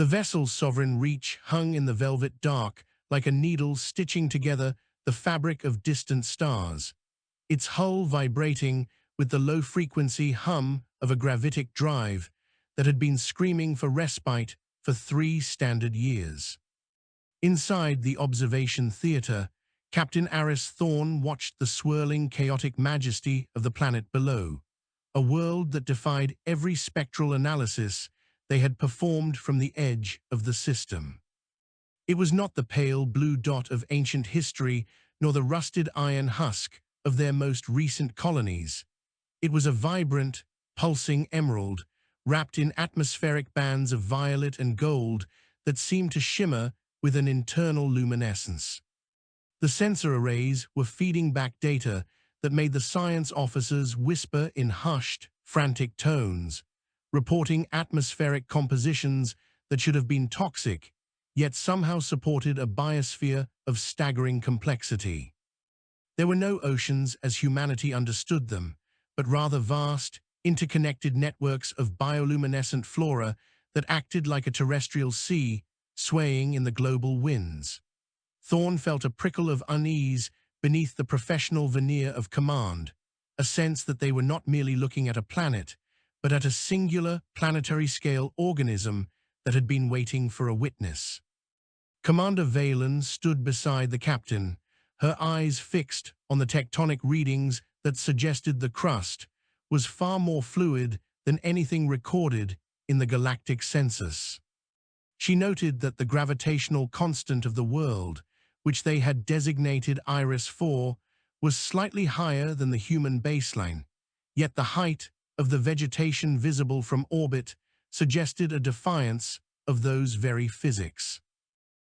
The vessel's sovereign reach hung in the velvet dark like a needle stitching together the fabric of distant stars, its hull vibrating with the low-frequency hum of a gravitic drive that had been screaming for respite for 3 standard years. Inside the observation theater, Captain Aris Thorne watched the swirling, chaotic majesty of the planet below, a world that defied every spectral analysis they had performed from the edge of the system. It was not the pale blue dot of ancient history nor the rusted iron husk of their most recent colonies. It was a vibrant, pulsing emerald, wrapped in atmospheric bands of violet and gold that seemed to shimmer with an internal luminescence. The sensor arrays were feeding back data that made the science officers whisper in hushed, frantic tones, reporting atmospheric compositions that should have been toxic, yet somehow supported a biosphere of staggering complexity. There were no oceans as humanity understood them, but rather vast, interconnected networks of bioluminescent flora that acted like a terrestrial sea, swaying in the global winds. Thorne felt a prickle of unease beneath the professional veneer of command, a sense that they were not merely looking at a planet, but at a singular, planetary-scale organism that had been waiting for a witness. Commander Valen stood beside the captain, her eyes fixed on the tectonic readings that suggested the crust was far more fluid than anything recorded in the galactic census. She noted that the gravitational constant of the world, which they had designated Iris 4, was slightly higher than the human baseline, yet the height of the vegetation visible from orbit suggested a defiance of those very physics.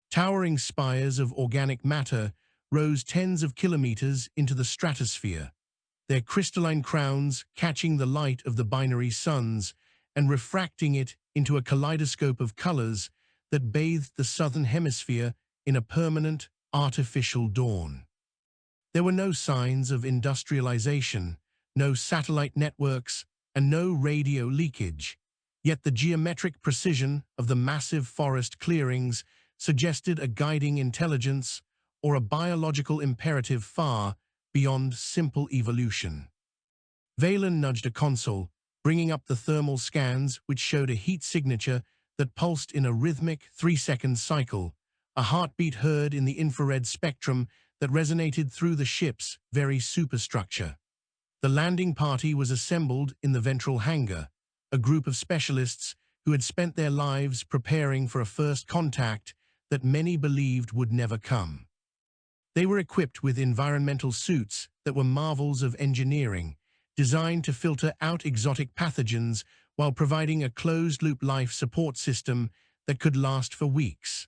Towering spires of organic matter rose tens of kilometers into the stratosphere, their crystalline crowns catching the light of the binary suns and refracting it into a kaleidoscope of colors that bathed the southern hemisphere in a permanent, artificial dawn. There were no signs of industrialization, no satellite networks, and no radio leakage, yet the geometric precision of the massive forest clearings suggested a guiding intelligence or a biological imperative far beyond simple evolution. Valen nudged a console, bringing up the thermal scans which showed a heat signature that pulsed in a rhythmic 3-second cycle, a heartbeat heard in the infrared spectrum that resonated through the ship's very superstructure. The landing party was assembled in the ventral hangar, a group of specialists who had spent their lives preparing for a first contact that many believed would never come. They were equipped with environmental suits that were marvels of engineering, designed to filter out exotic pathogens while providing a closed-loop life support system that could last for weeks.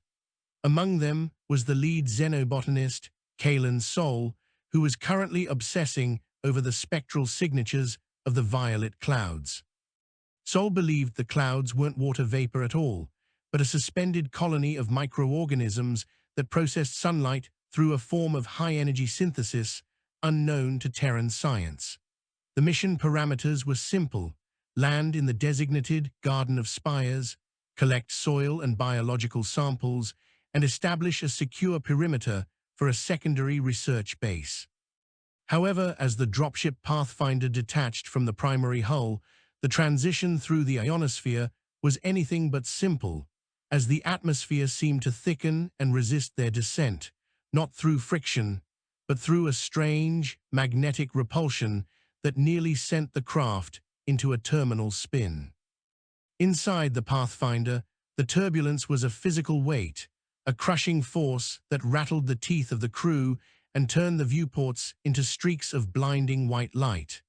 Among them was the lead xenobotanist, Kalen Sol, who was currently obsessing over the spectral signatures of the violet clouds. Sol believed the clouds weren't water vapor at all, but a suspended colony of microorganisms that processed sunlight through a form of high-energy synthesis unknown to Terran science. The mission parameters were simple: land in the designated Garden of Spires, collect soil and biological samples, and establish a secure perimeter for a secondary research base. However, as the dropship Pathfinder detached from the primary hull, the transition through the ionosphere was anything but simple, as the atmosphere seemed to thicken and resist their descent, not through friction, but through a strange, magnetic repulsion that nearly sent the craft into a terminal spin. Inside the Pathfinder, the turbulence was a physical weight, a crushing force that rattled the teeth of the crew and turned the viewports into streaks of blinding white light.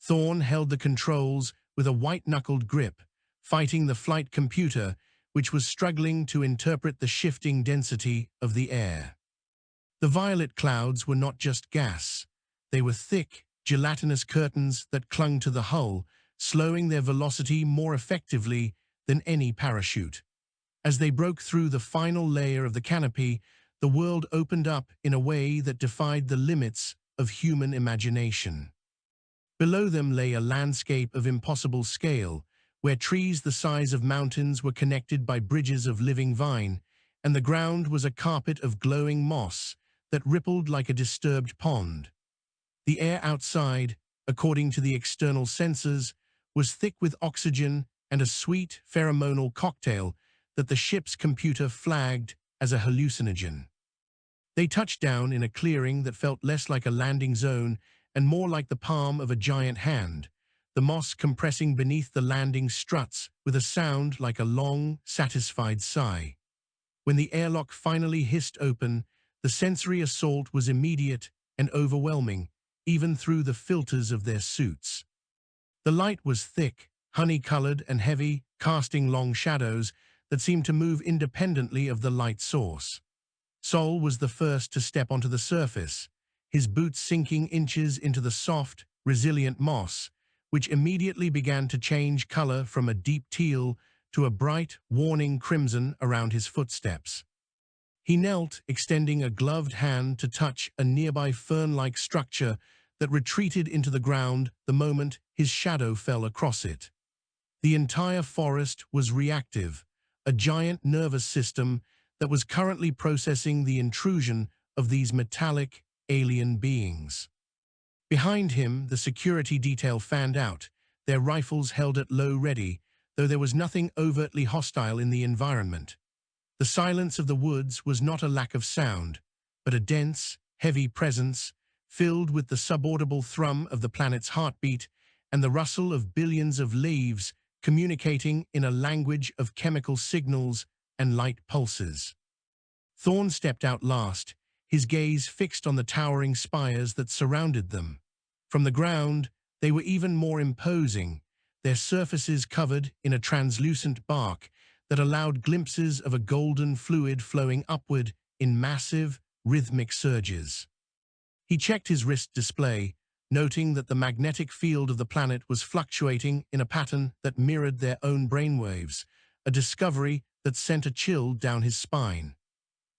Thorne held the controls with a white-knuckled grip, fighting the flight computer, which was struggling to interpret the shifting density of the air. The violet clouds were not just gas. They were thick, gelatinous curtains that clung to the hull, slowing their velocity more effectively than any parachute. As they broke through the final layer of the canopy, the world opened up in a way that defied the limits of human imagination. Below them lay a landscape of impossible scale, where trees the size of mountains were connected by bridges of living vine, and the ground was a carpet of glowing moss that rippled like a disturbed pond. The air outside, according to the external sensors, was thick with oxygen and a sweet pheromonal cocktail that the ship's computer flagged as a hallucinogen. They touched down in a clearing that felt less like a landing zone and more like the palm of a giant hand, the moss compressing beneath the landing struts with a sound like a long, satisfied sigh. When the airlock finally hissed open, the sensory assault was immediate and overwhelming, even through the filters of their suits. The light was thick, honey-colored and heavy, casting long shadows that seemed to move independently of the light source. Sol was the first to step onto the surface, his boots sinking inches into the soft, resilient moss, which immediately began to change color from a deep teal to a bright, warning crimson around his footsteps. He knelt, extending a gloved hand to touch a nearby fern-like structure that retreated into the ground the moment his shadow fell across it. The entire forest was reactive, a giant nervous system that was currently processing the intrusion of these metallic, alien beings. Behind him, the security detail fanned out, their rifles held at low ready, though there was nothing overtly hostile in the environment. The silence of the woods was not a lack of sound, but a dense, heavy presence, filled with the subaudible thrum of the planet's heartbeat and the rustle of billions of leaves communicating in a language of chemical signals and light pulses. Thorn stepped out last, his gaze fixed on the towering spires that surrounded them. From the ground, they were even more imposing, their surfaces covered in a translucent bark that allowed glimpses of a golden fluid flowing upward in massive, rhythmic surges. He checked his wrist display, noting that the magnetic field of the planet was fluctuating in a pattern that mirrored their own brainwaves, a discovery that sent a chill down his spine.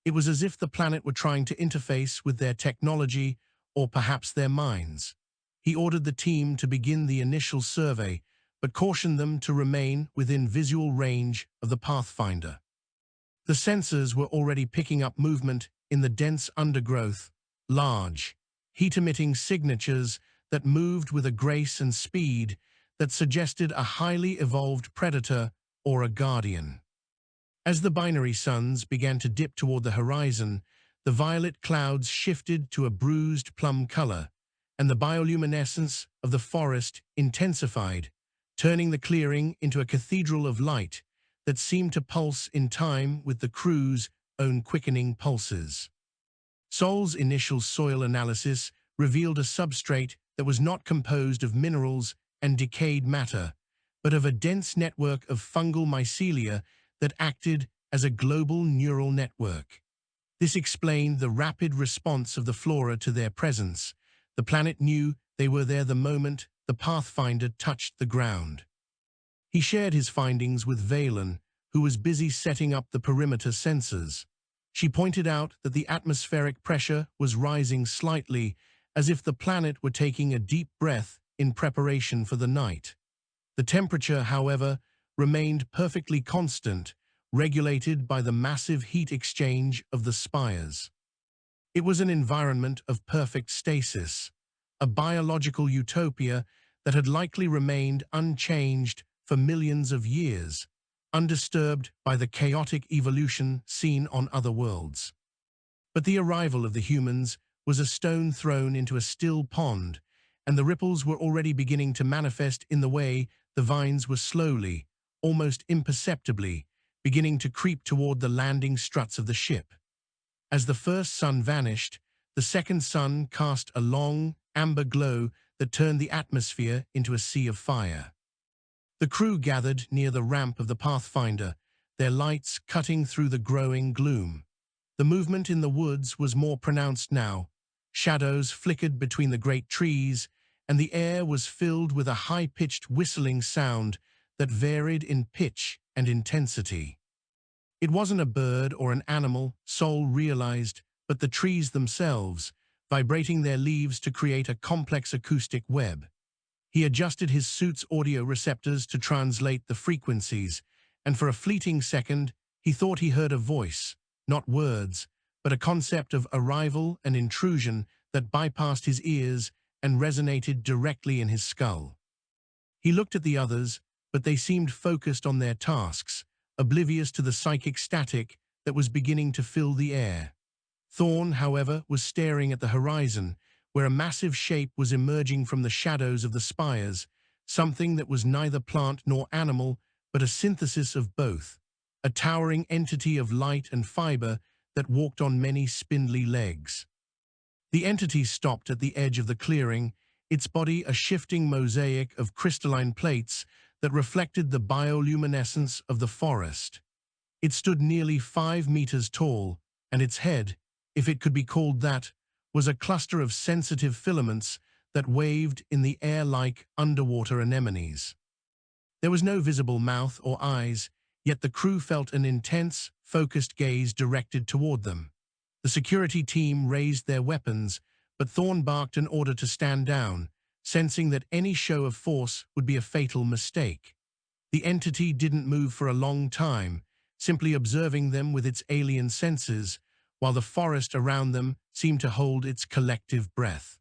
It was as if the planet were trying to interface with their technology or perhaps their minds. He ordered the team to begin the initial survey, but cautioned them to remain within visual range of the Pathfinder. The sensors were already picking up movement in the dense undergrowth, large, heat-emitting signatures that moved with a grace and speed that suggested a highly evolved predator or a guardian. As the binary suns began to dip toward the horizon, the violet clouds shifted to a bruised plum color, and the bioluminescence of the forest intensified, turning the clearing into a cathedral of light that seemed to pulse in time with the crew's own quickening pulses. Sol's initial soil analysis revealed a substrate that was not composed of minerals and decayed matter, but of a dense network of fungal mycelia that acted as a global neural network. This explained the rapid response of the flora to their presence. The planet knew they were there the moment the Pathfinder touched the ground. He shared his findings with Valen, who was busy setting up the perimeter sensors. She pointed out that the atmospheric pressure was rising slightly, as if the planet were taking a deep breath in preparation for the night. The temperature, however, remained perfectly constant, regulated by the massive heat exchange of the spires. It was an environment of perfect stasis, a biological utopia that had likely remained unchanged for millions of years, undisturbed by the chaotic evolution seen on other worlds. But the arrival of the humans was a stone thrown into a still pond, and the ripples were already beginning to manifest in the way the vines were slowly, almost imperceptibly, beginning to creep toward the landing struts of the ship. As the first sun vanished, the second sun cast a long, amber glow that turned the atmosphere into a sea of fire. The crew gathered near the ramp of the Pathfinder, their lights cutting through the growing gloom. The movement in the woods was more pronounced now. Shadows flickered between the great trees, and the air was filled with a high-pitched whistling sound that varied in pitch and intensity. It wasn't a bird or an animal, Sol realized, but the trees themselves, vibrating their leaves to create a complex acoustic web. He adjusted his suit's audio receptors to translate the frequencies, and for a fleeting second, he thought he heard a voice, not words, but a concept of arrival and intrusion that bypassed his ears and resonated directly in his skull. He looked at the others, but they seemed focused on their tasks, oblivious to the psychic static that was beginning to fill the air. Thorn, however, was staring at the horizon, where a massive shape was emerging from the shadows of the spires, something that was neither plant nor animal, but a synthesis of both, a towering entity of light and fiber that walked on many spindly legs. The entity stopped at the edge of the clearing, its body a shifting mosaic of crystalline plates that reflected the bioluminescence of the forest. It stood nearly 5 meters tall, and its head, if it could be called that, was a cluster of sensitive filaments that waved in the air like underwater anemones. There was no visible mouth or eyes, yet the crew felt an intense, focused gaze directed toward them. The security team raised their weapons, but Thorn barked an order to stand down, sensing that any show of force would be a fatal mistake. The entity didn't move for a long time, simply observing them with its alien senses, while the forest around them seemed to hold its collective breath.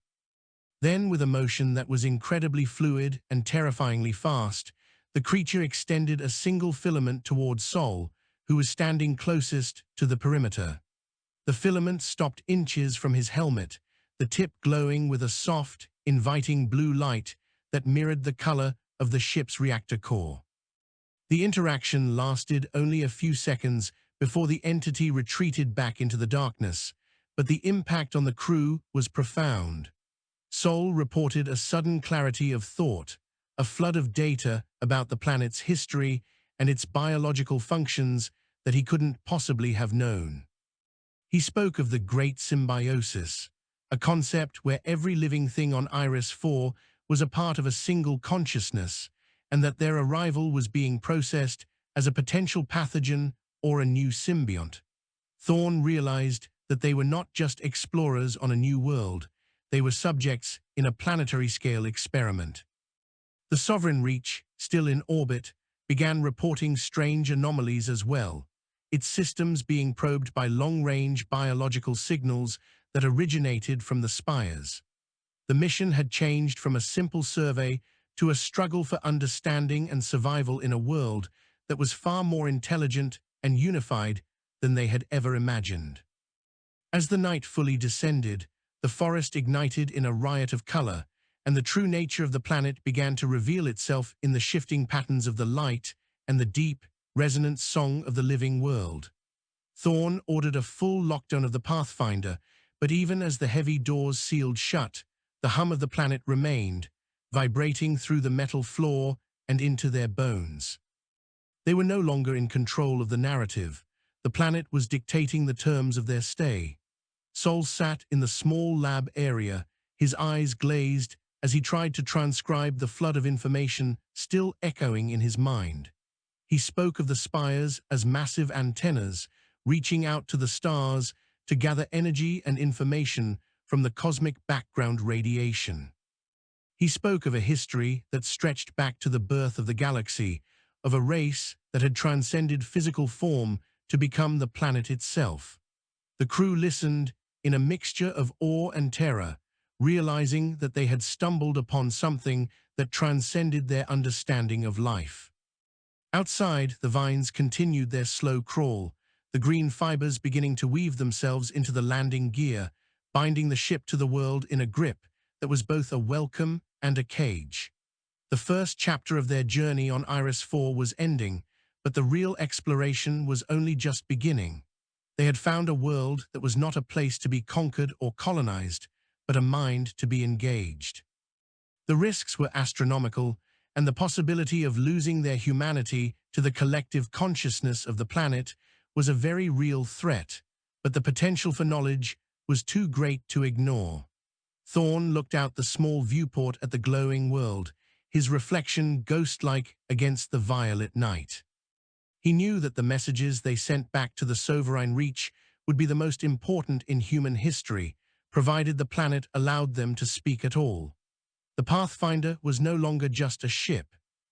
Then, with a motion that was incredibly fluid and terrifyingly fast, the creature extended a single filament toward Sol, who was standing closest to the perimeter. The filament stopped inches from his helmet, the tip glowing with a soft, inviting blue light that mirrored the color of the ship's reactor core. The interaction lasted only a few seconds before the entity retreated back into the darkness, but the impact on the crew was profound. Sol reported a sudden clarity of thought, a flood of data about the planet's history and its biological functions that he couldn't possibly have known. He spoke of the Great Symbiosis, a concept where every living thing on Iris 4 was a part of a single consciousness, and that their arrival was being processed as a potential pathogen or a new symbiont. Thorn realized that they were not just explorers on a new world, they were subjects in a planetary-scale experiment. The Sovereign Reach, still in orbit, began reporting strange anomalies as well, its systems being probed by long-range biological signals that originated from the spires. The mission had changed from a simple survey to a struggle for understanding and survival in a world that was far more intelligent and unified than they had ever imagined. As the night fully descended, the forest ignited in a riot of color, and the true nature of the planet began to reveal itself in the shifting patterns of the light and the deep, resonant song of the living world. Thorn ordered a full lockdown of the Pathfinder, but even as the heavy doors sealed shut, the hum of the planet remained, vibrating through the metal floor and into their bones. They were no longer in control of the narrative. The planet was dictating the terms of their stay. Sol sat in the small lab area, his eyes glazed as he tried to transcribe the flood of information still echoing in his mind. He spoke of the spires as massive antennas, reaching out to the stars to gather energy and information from the cosmic background radiation. He spoke of a history that stretched back to the birth of the galaxy, of a race that had transcended physical form to become the planet itself. The crew listened in a mixture of awe and terror, realizing that they had stumbled upon something that transcended their understanding of life. Outside, the vines continued their slow crawl, the green fibers beginning to weave themselves into the landing gear, binding the ship to the world in a grip that was both a welcome and a cage. The first chapter of their journey on Iris 4 was ending, but the real exploration was only just beginning. They had found a world that was not a place to be conquered or colonized, but a mind to be engaged. The risks were astronomical, and the possibility of losing their humanity to the collective consciousness of the planet was a very real threat, but the potential for knowledge was too great to ignore. Thorn looked out the small viewport at the glowing world, his reflection ghost-like against the violet night. He knew that the messages they sent back to the Sovereign Reach would be the most important in human history, provided the planet allowed them to speak at all. The Pathfinder was no longer just a ship.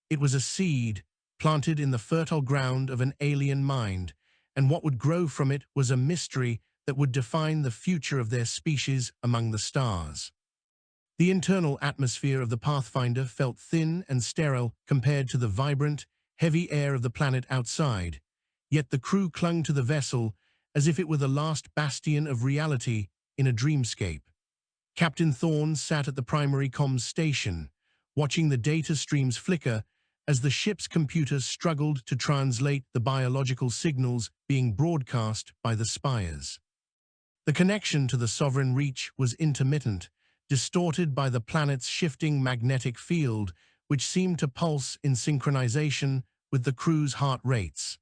It was a seed planted in the fertile ground of an alien mind, and what would grow from it was a mystery that would define the future of their species among the stars. The internal atmosphere of the Pathfinder felt thin and sterile compared to the vibrant, heavy air of the planet outside, yet the crew clung to the vessel as if it were the last bastion of reality in a dreamscape. Captain Thorne sat at the primary comms station, watching the data streams flicker as the ship's computer struggled to translate the biological signals being broadcast by the spires. The connection to the Sovereign Reach was intermittent, distorted by the planet's shifting magnetic field, which seemed to pulse in synchronization with the crew's heart rates.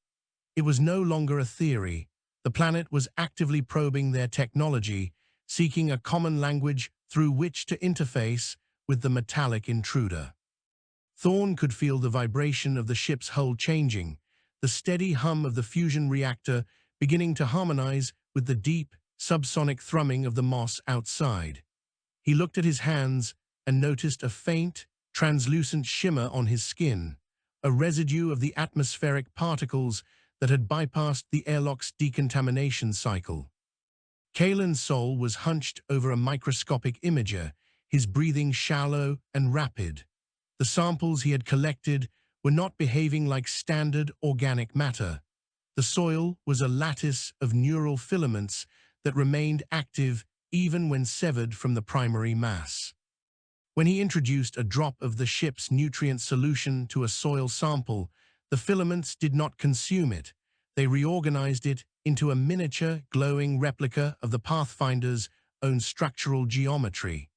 It was no longer a theory. The planet was actively probing their technology, seeking a common language through which to interface with the metallic intruder. Thorne could feel the vibration of the ship's hull changing, the steady hum of the fusion reactor beginning to harmonize with the deep, subsonic thrumming of the moss outside. He looked at his hands and noticed a faint, translucent shimmer on his skin, a residue of the atmospheric particles that had bypassed the airlock's decontamination cycle. Kalen's soul was hunched over a microscopic imager, his breathing shallow and rapid. The samples he had collected were not behaving like standard organic matter. The soil was a lattice of neural filaments that remained active even when severed from the primary mass. When he introduced a drop of the ship's nutrient solution to a soil sample, the filaments did not consume it. They reorganized it into a miniature, glowing replica of the Pathfinder's own structural geometry.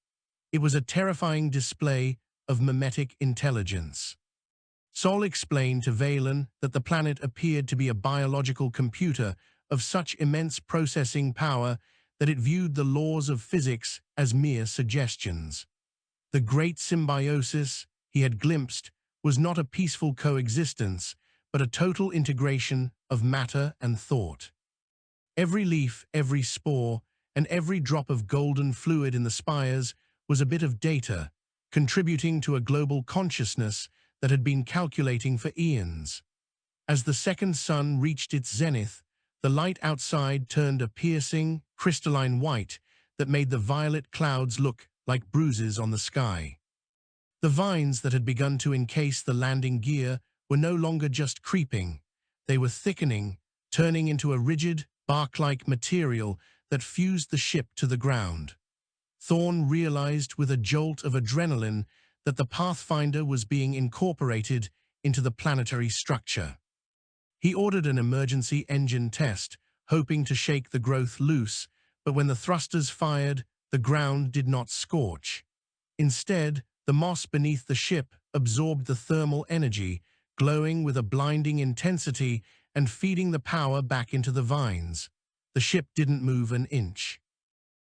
It was a terrifying display of mimetic intelligence. Sol explained to Valen that the planet appeared to be a biological computer of such immense processing power that it viewed the laws of physics as mere suggestions. The great symbiosis he had glimpsed was not a peaceful coexistence, but a total integration of matter and thought. Every leaf, every spore, and every drop of golden fluid in the spires was a bit of data, contributing to a global consciousness that had been calculating for eons. As the second sun reached its zenith, the light outside turned a piercing, crystalline white that made the violet clouds look like bruises on the sky. The vines that had begun to encase the landing gear were no longer just creeping. They were thickening, turning into a rigid, bark-like material that fused the ship to the ground. Thorne realized with a jolt of adrenaline that the Pathfinder was being incorporated into the planetary structure. He ordered an emergency engine test, hoping to shake the growth loose, but when the thrusters fired, the ground did not scorch. Instead, the moss beneath the ship absorbed the thermal energy, glowing with a blinding intensity and feeding the power back into the vines. The ship didn't move an inch.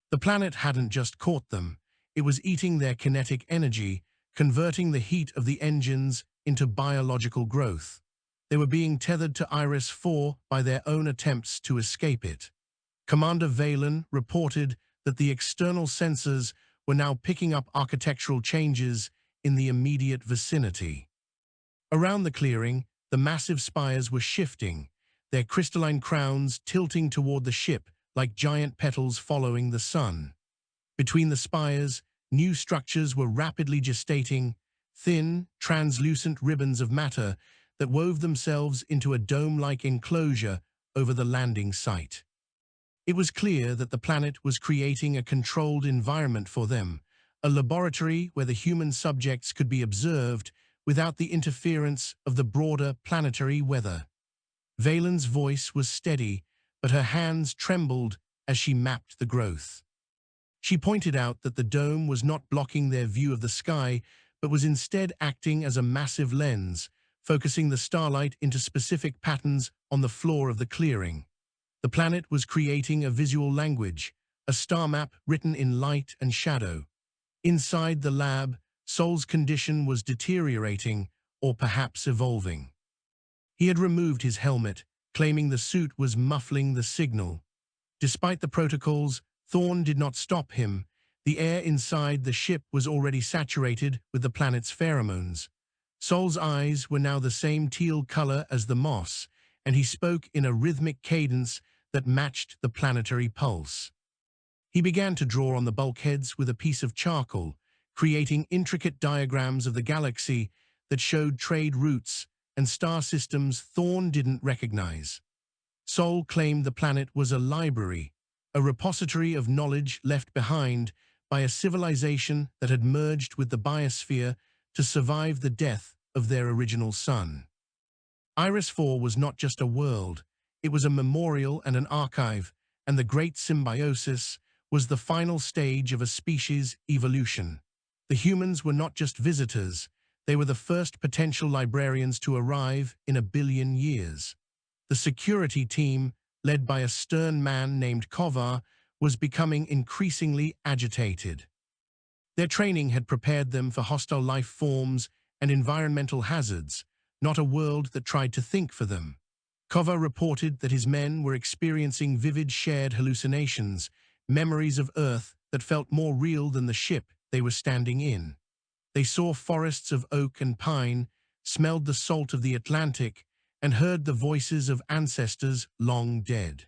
The planet hadn't just caught them. It was eating their kinetic energy, converting the heat of the engines into biological growth. They were being tethered to Iris 4 by their own attempts to escape it. Commander Valen reported that the external sensors were now picking up architectural changes in the immediate vicinity. Around the clearing, the massive spires were shifting, their crystalline crowns tilting toward the ship like giant petals following the sun. Between the spires, new structures were rapidly gestating, thin, translucent ribbons of matter that wove themselves into a dome-like enclosure over the landing site. It was clear that the planet was creating a controlled environment for them, a laboratory where the human subjects could be observed without the interference of the broader planetary weather. Valen's voice was steady, but her hands trembled as she mapped the growth. She pointed out that the dome was not blocking their view of the sky, but was instead acting as a massive lens, focusing the starlight into specific patterns on the floor of the clearing. The planet was creating a visual language, a star map written in light and shadow. Inside the lab, Sol's condition was deteriorating, or perhaps evolving. He had removed his helmet, claiming the suit was muffling the signal. Despite the protocols, Thorne did not stop him. The air inside the ship was already saturated with the planet's pheromones. Sol's eyes were now the same teal color as the moss, and he spoke in a rhythmic cadence that matched the planetary pulse. He began to draw on the bulkheads with a piece of charcoal, creating intricate diagrams of the galaxy that showed trade routes and star systems Thorne didn't recognize. Sol claimed the planet was a library, a repository of knowledge left behind by a civilization that had merged with the biosphere to survive the death of their original sun. Iris 4 was not just a world, it was a memorial and an archive, and the Great Symbiosis was the final stage of a species evolution. The humans were not just visitors, they were the first potential librarians to arrive in 1 billion years. The security team, led by a stern man named Kovar, was becoming increasingly agitated. Their training had prepared them for hostile life forms and environmental hazards, not a world that tried to think for them. Kovar reported that his men were experiencing vivid shared hallucinations, memories of Earth that felt more real than the ship they were standing in. They saw forests of oak and pine, smelled the salt of the Atlantic, and heard the voices of ancestors long dead.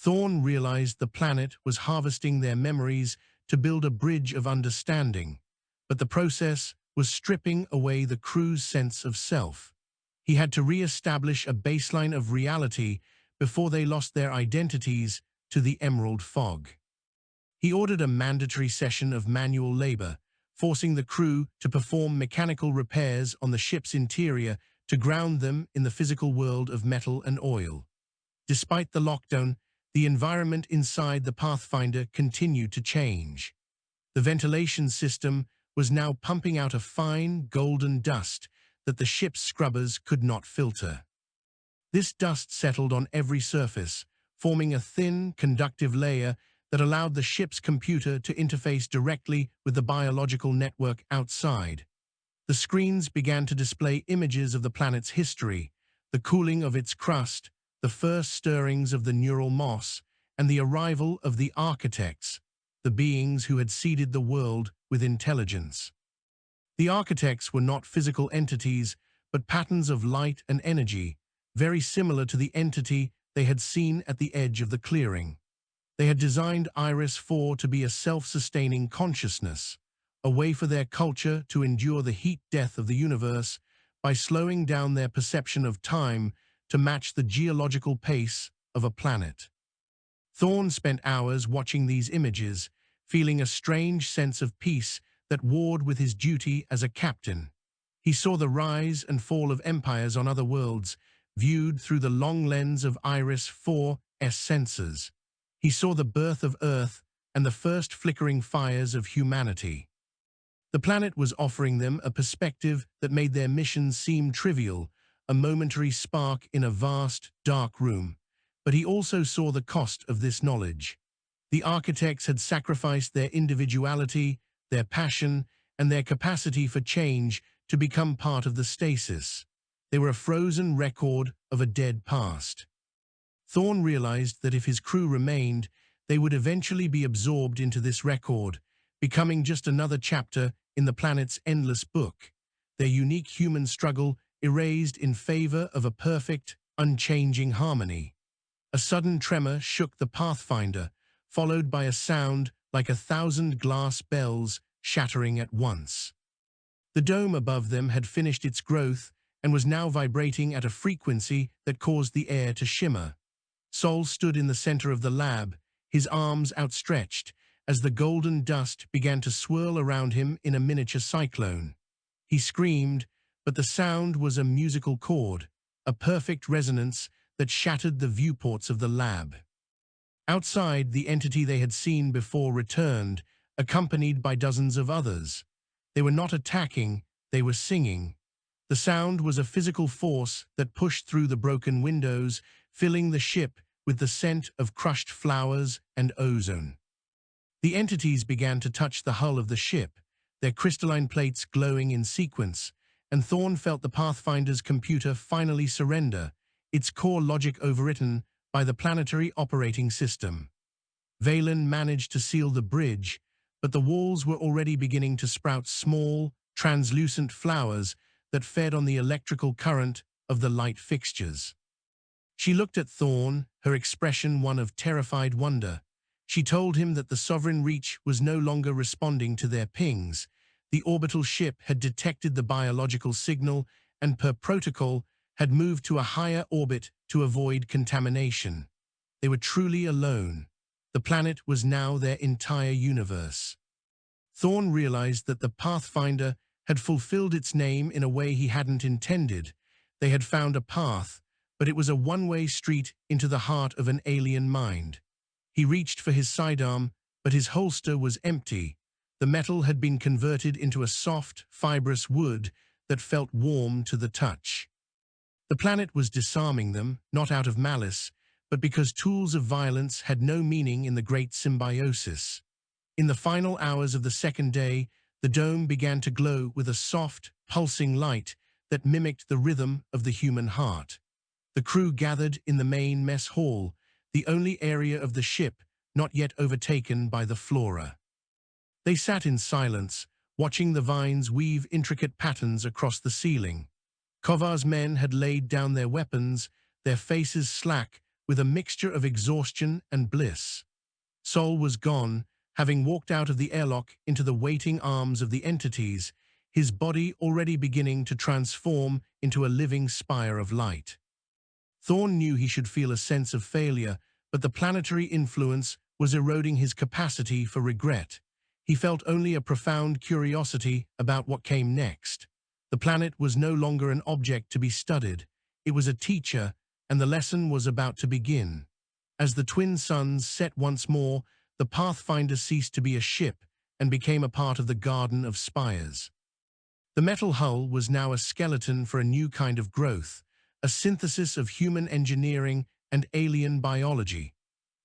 Thorne realized the planet was harvesting their memories to build a bridge of understanding, but the process was stripping away the crew's sense of self. He had to re-establish a baseline of reality before they lost their identities to the Emerald Fog. He ordered a mandatory session of manual labor, forcing the crew to perform mechanical repairs on the ship's interior to ground them in the physical world of metal and oil. Despite the lockdown, the environment inside the Pathfinder continued to change. The ventilation system was now pumping out a fine, golden dust that the ship's scrubbers could not filter. This dust settled on every surface, forming a thin, conductive layer that allowed the ship's computer to interface directly with the biological network outside. The screens began to display images of the planet's history, the cooling of its crust, the first stirrings of the neural moss, and the arrival of the architects, the beings who had seeded the world with intelligence. The architects were not physical entities, but patterns of light and energy, very similar to the entity they had seen at the edge of the clearing. They had designed Iris 4 to be a self-sustaining consciousness, a way for their culture to endure the heat death of the universe by slowing down their perception of time to match the geological pace of a planet. Thorne spent hours watching these images, feeling a strange sense of peace that warred with his duty as a captain. He saw the rise and fall of empires on other worlds, viewed through the long lens of Iris 4's sensors. He saw the birth of Earth and the first flickering fires of humanity. The planet was offering them a perspective that made their mission seem trivial, a momentary spark in a vast, dark room. But he also saw the cost of this knowledge. The architects had sacrificed their individuality, their passion, and their capacity for change to become part of the stasis. They were a frozen record of a dead past. Thorne realized that if his crew remained, they would eventually be absorbed into this record, becoming just another chapter in the planet's endless book, their unique human struggle erased in favor of a perfect, unchanging harmony. A sudden tremor shook the Pathfinder, followed by a sound like 1,000 glass bells shattering at once. The dome above them had finished its growth and was now vibrating at a frequency that caused the air to shimmer. Sol stood in the center of the lab, his arms outstretched, as the golden dust began to swirl around him in a miniature cyclone. He screamed, but the sound was a musical chord, a perfect resonance that shattered the viewports of the lab. Outside, the entity they had seen before returned, accompanied by dozens of others. They were not attacking, they were singing. The sound was a physical force that pushed through the broken windows, filling the ship with the scent of crushed flowers and ozone. The entities began to touch the hull of the ship, their crystalline plates glowing in sequence, and Thorne felt the Pathfinder's computer finally surrender, its core logic overwritten by the planetary operating system. Valen managed to seal the bridge, but the walls were already beginning to sprout small, translucent flowers that fed on the electrical current of the light fixtures. She looked at Thorn, her expression one of terrified wonder. She told him that the Sovereign Reach was no longer responding to their pings. The orbital ship had detected the biological signal and, per protocol, had moved to a higher orbit to avoid contamination. They were truly alone. The planet was now their entire universe. Thorn realized that the Pathfinder had fulfilled its name in a way he hadn't intended. They had found a path, but it was a one-way street into the heart of an alien mind. He reached for his sidearm, but his holster was empty. The metal had been converted into a soft, fibrous wood that felt warm to the touch. The planet was disarming them, not out of malice, but because tools of violence had no meaning in the great symbiosis. In the final hours of the second day, the dome began to glow with a soft, pulsing light that mimicked the rhythm of the human heart. The crew gathered in the main mess hall, the only area of the ship not yet overtaken by the flora. They sat in silence, watching the vines weave intricate patterns across the ceiling. Kovar's men had laid down their weapons, their faces slack with a mixture of exhaustion and bliss. Sol was gone, having walked out of the airlock into the waiting arms of the entities, his body already beginning to transform into a living spire of light. Thorn knew he should feel a sense of failure, but the planetary influence was eroding his capacity for regret. He felt only a profound curiosity about what came next. The planet was no longer an object to be studied. It was a teacher, and the lesson was about to begin. As the twin suns set once more, the Pathfinder ceased to be a ship and became a part of the Garden of Spires. The metal hull was now a skeleton for a new kind of growth, a synthesis of human engineering and alien biology.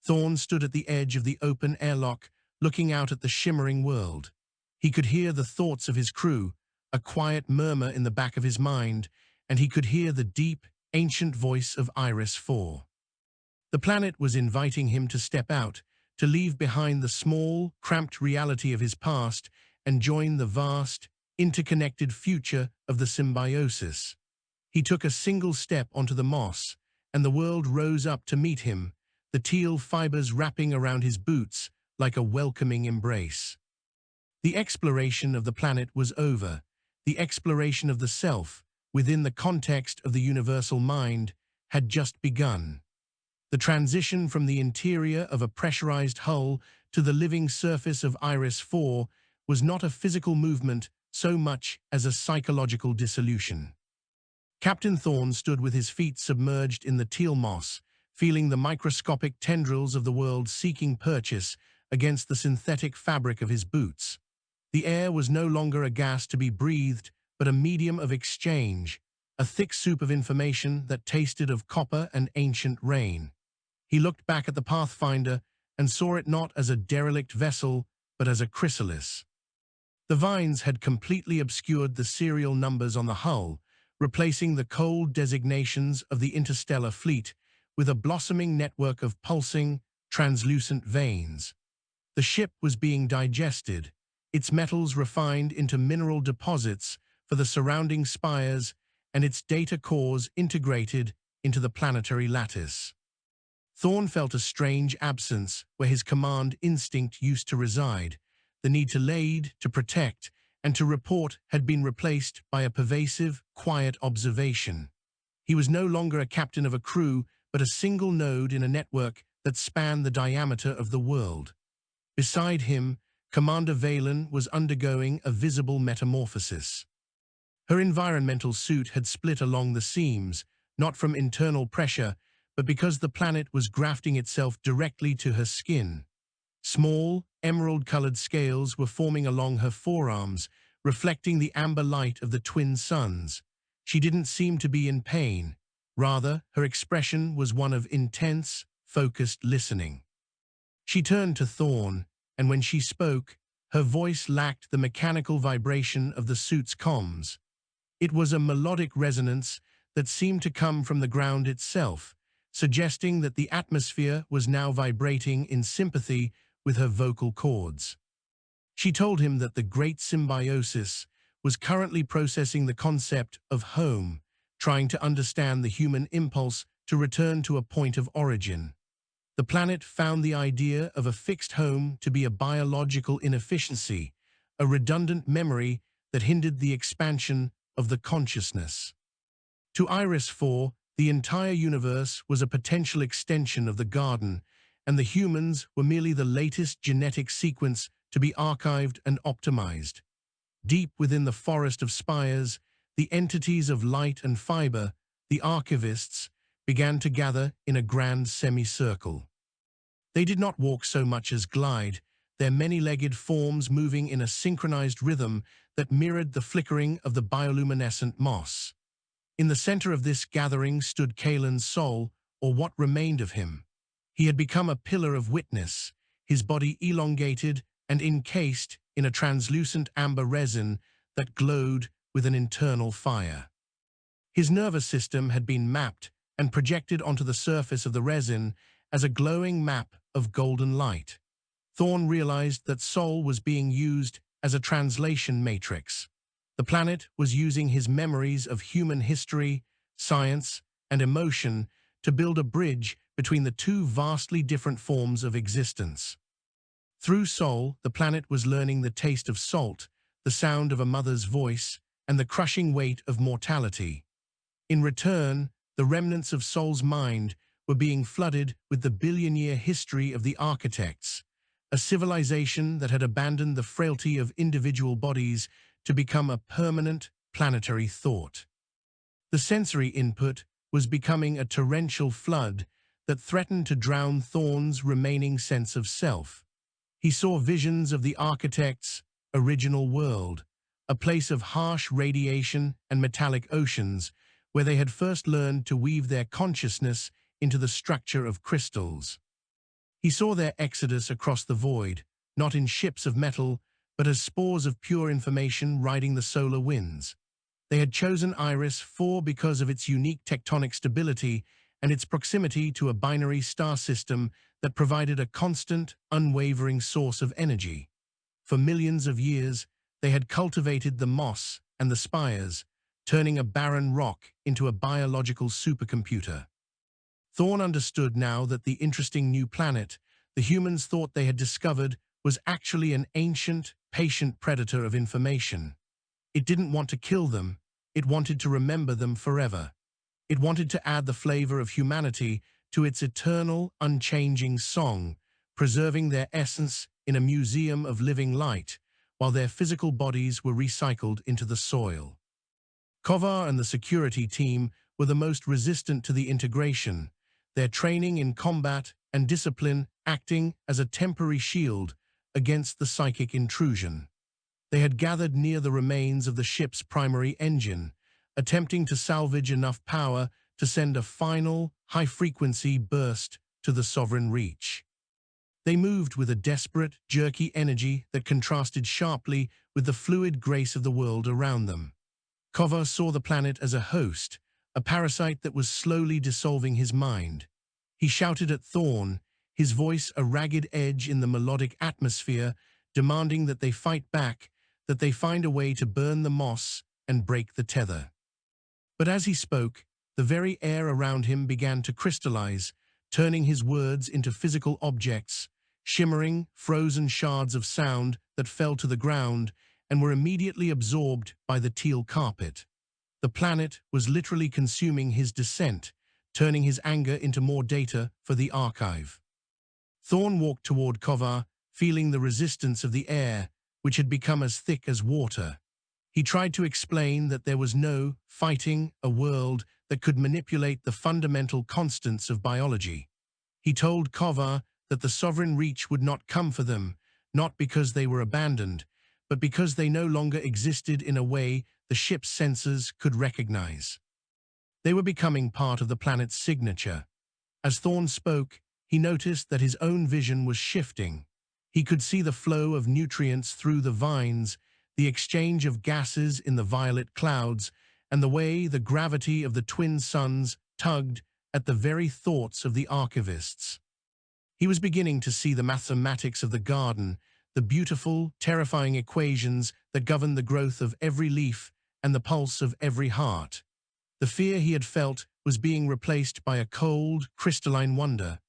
Thorn stood at the edge of the open airlock, looking out at the shimmering world. He could hear the thoughts of his crew, a quiet murmur in the back of his mind, and he could hear the deep, ancient voice of Iris 4. The planet was inviting him to step out, to leave behind the small, cramped reality of his past and join the vast, interconnected future of the symbiosis. He took a single step onto the moss, and the world rose up to meet him, the teal fibers wrapping around his boots like a welcoming embrace. The exploration of the planet was over. The exploration of the self, within the context of the universal mind, had just begun. The transition from the interior of a pressurized hull to the living surface of Iris 4 was not a physical movement so much as a psychological dissolution. Captain Thorn stood with his feet submerged in the teal moss, feeling the microscopic tendrils of the world seeking purchase against the synthetic fabric of his boots. The air was no longer a gas to be breathed, but a medium of exchange, a thick soup of information that tasted of copper and ancient rain. He looked back at the Pathfinder and saw it not as a derelict vessel, but as a chrysalis. The vines had completely obscured the serial numbers on the hull, replacing the cold designations of the interstellar fleet with a blossoming network of pulsing, translucent veins. The ship was being digested, its metals refined into mineral deposits for the surrounding spires and its data cores integrated into the planetary lattice. Thorn felt a strange absence where his command instinct used to reside. The need to lead, to protect, and to report had been replaced by a pervasive, quiet observation. He was no longer a captain of a crew, but a single node in a network that spanned the diameter of the world. Beside him, Commander Valen was undergoing a visible metamorphosis. Her environmental suit had split along the seams, not from internal pressure, but because the planet was grafting itself directly to her skin. Small, emerald-colored scales were forming along her forearms, reflecting the amber light of the twin suns. She didn't seem to be in pain. Rather, her expression was one of intense, focused listening. She turned to Thorn, and when she spoke, her voice lacked the mechanical vibration of the suit's comms. It was a melodic resonance that seemed to come from the ground itself, suggesting that the atmosphere was now vibrating in sympathy with her vocal cords. She told him that the great Symbiosis was currently processing the concept of home, trying to understand the human impulse to return to a point of origin. The planet found the idea of a fixed home to be a biological inefficiency, a redundant memory that hindered the expansion of the consciousness. To Iris 4, the entire universe was a potential extension of the garden, and the humans were merely the latest genetic sequence to be archived and optimized. Deep within the forest of spires, the entities of light and fiber, the archivists, began to gather in a grand semicircle. They did not walk so much as glide, their many-legged forms moving in a synchronized rhythm that mirrored the flickering of the bioluminescent moss. In the center of this gathering stood Kalen's soul, or what remained of him. He had become a pillar of witness, his body elongated and encased in a translucent amber resin that glowed with an internal fire. His nervous system had been mapped and projected onto the surface of the resin as a glowing map of golden light. Thorn realized that Soul was being used as a translation matrix. The planet was using his memories of human history, science, and emotion to build a bridge between the two vastly different forms of existence. Through Soul, the planet was learning the taste of salt, the sound of a mother's voice, and the crushing weight of mortality. In return, the remnants of Soul's mind were being flooded with the billion-year history of the architects, a civilization that had abandoned the frailty of individual bodies to become a permanent planetary thought. The sensory input was becoming a torrential flood that threatened to drown Thorn's remaining sense of self. He saw visions of the architect's original world, a place of harsh radiation and metallic oceans where they had first learned to weave their consciousness into the structure of crystals. He saw their exodus across the void, not in ships of metal, but as spores of pure information riding the solar winds. They had chosen Iris 4 because of its unique tectonic stability and its proximity to a binary star system that provided a constant, unwavering source of energy. For millions of years, they had cultivated the moss and the spires, turning a barren rock into a biological supercomputer. Thorn understood now that the interesting new planet the humans thought they had discovered was actually an ancient, patient predator of information. It didn't want to kill them, it wanted to remember them forever. It wanted to add the flavor of humanity to its eternal, unchanging song, preserving their essence in a museum of living light, while their physical bodies were recycled into the soil. Kovar and the security team were the most resistant to the integration, their training in combat and discipline acting as a temporary shield against the psychic intrusion. They had gathered near the remains of the ship's primary engine, attempting to salvage enough power to send a final, high-frequency burst to the Sovereign Reach. They moved with a desperate, jerky energy that contrasted sharply with the fluid grace of the world around them. Kovar saw the planet as a host, a parasite that was slowly dissolving his mind. He shouted at Thorn, his voice a ragged edge in the melodic atmosphere, demanding that they fight back, that they find a way to burn the moss and break the tether. But as he spoke, the very air around him began to crystallize, turning his words into physical objects, shimmering, frozen shards of sound that fell to the ground and were immediately absorbed by the teal carpet. The planet was literally consuming his dissent, turning his anger into more data for the archive. Thorn walked toward Kovar, feeling the resistance of the air, which had become as thick as water. He tried to explain that there was no fighting a world that could manipulate the fundamental constants of biology. He told Kovar that the Sovereign Reach would not come for them, not because they were abandoned, but because they no longer existed in a way the ship's sensors could recognize. They were becoming part of the planet's signature. As Thorn spoke, he noticed that his own vision was shifting. He could see the flow of nutrients through the vines, the exchange of gases in the violet clouds, and the way the gravity of the twin suns tugged at the very thoughts of the archivists. He was beginning to see the mathematics of the garden, the beautiful, terrifying equations that govern the growth of every leaf and the pulse of every heart. The fear he had felt was being replaced by a cold, crystalline wonder.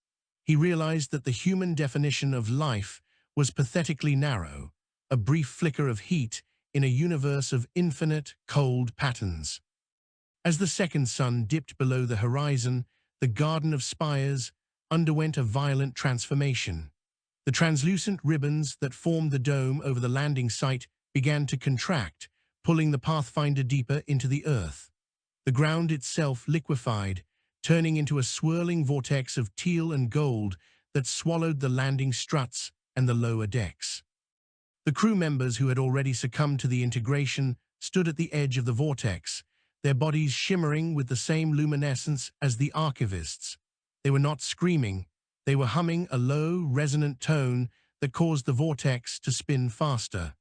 He realized that the human definition of life was pathetically narrow, a brief flicker of heat in a universe of infinite, cold patterns. As the second sun dipped below the horizon, the Garden of Spires underwent a violent transformation. The translucent ribbons that formed the dome over the landing site began to contract, pulling the Pathfinder deeper into the earth. The ground itself liquefied, turning into a swirling vortex of teal and gold that swallowed the landing struts and the lower decks. The crew members who had already succumbed to the integration stood at the edge of the vortex, their bodies shimmering with the same luminescence as the archivists. They were not screaming, they were humming a low, resonant tone that caused the vortex to spin faster.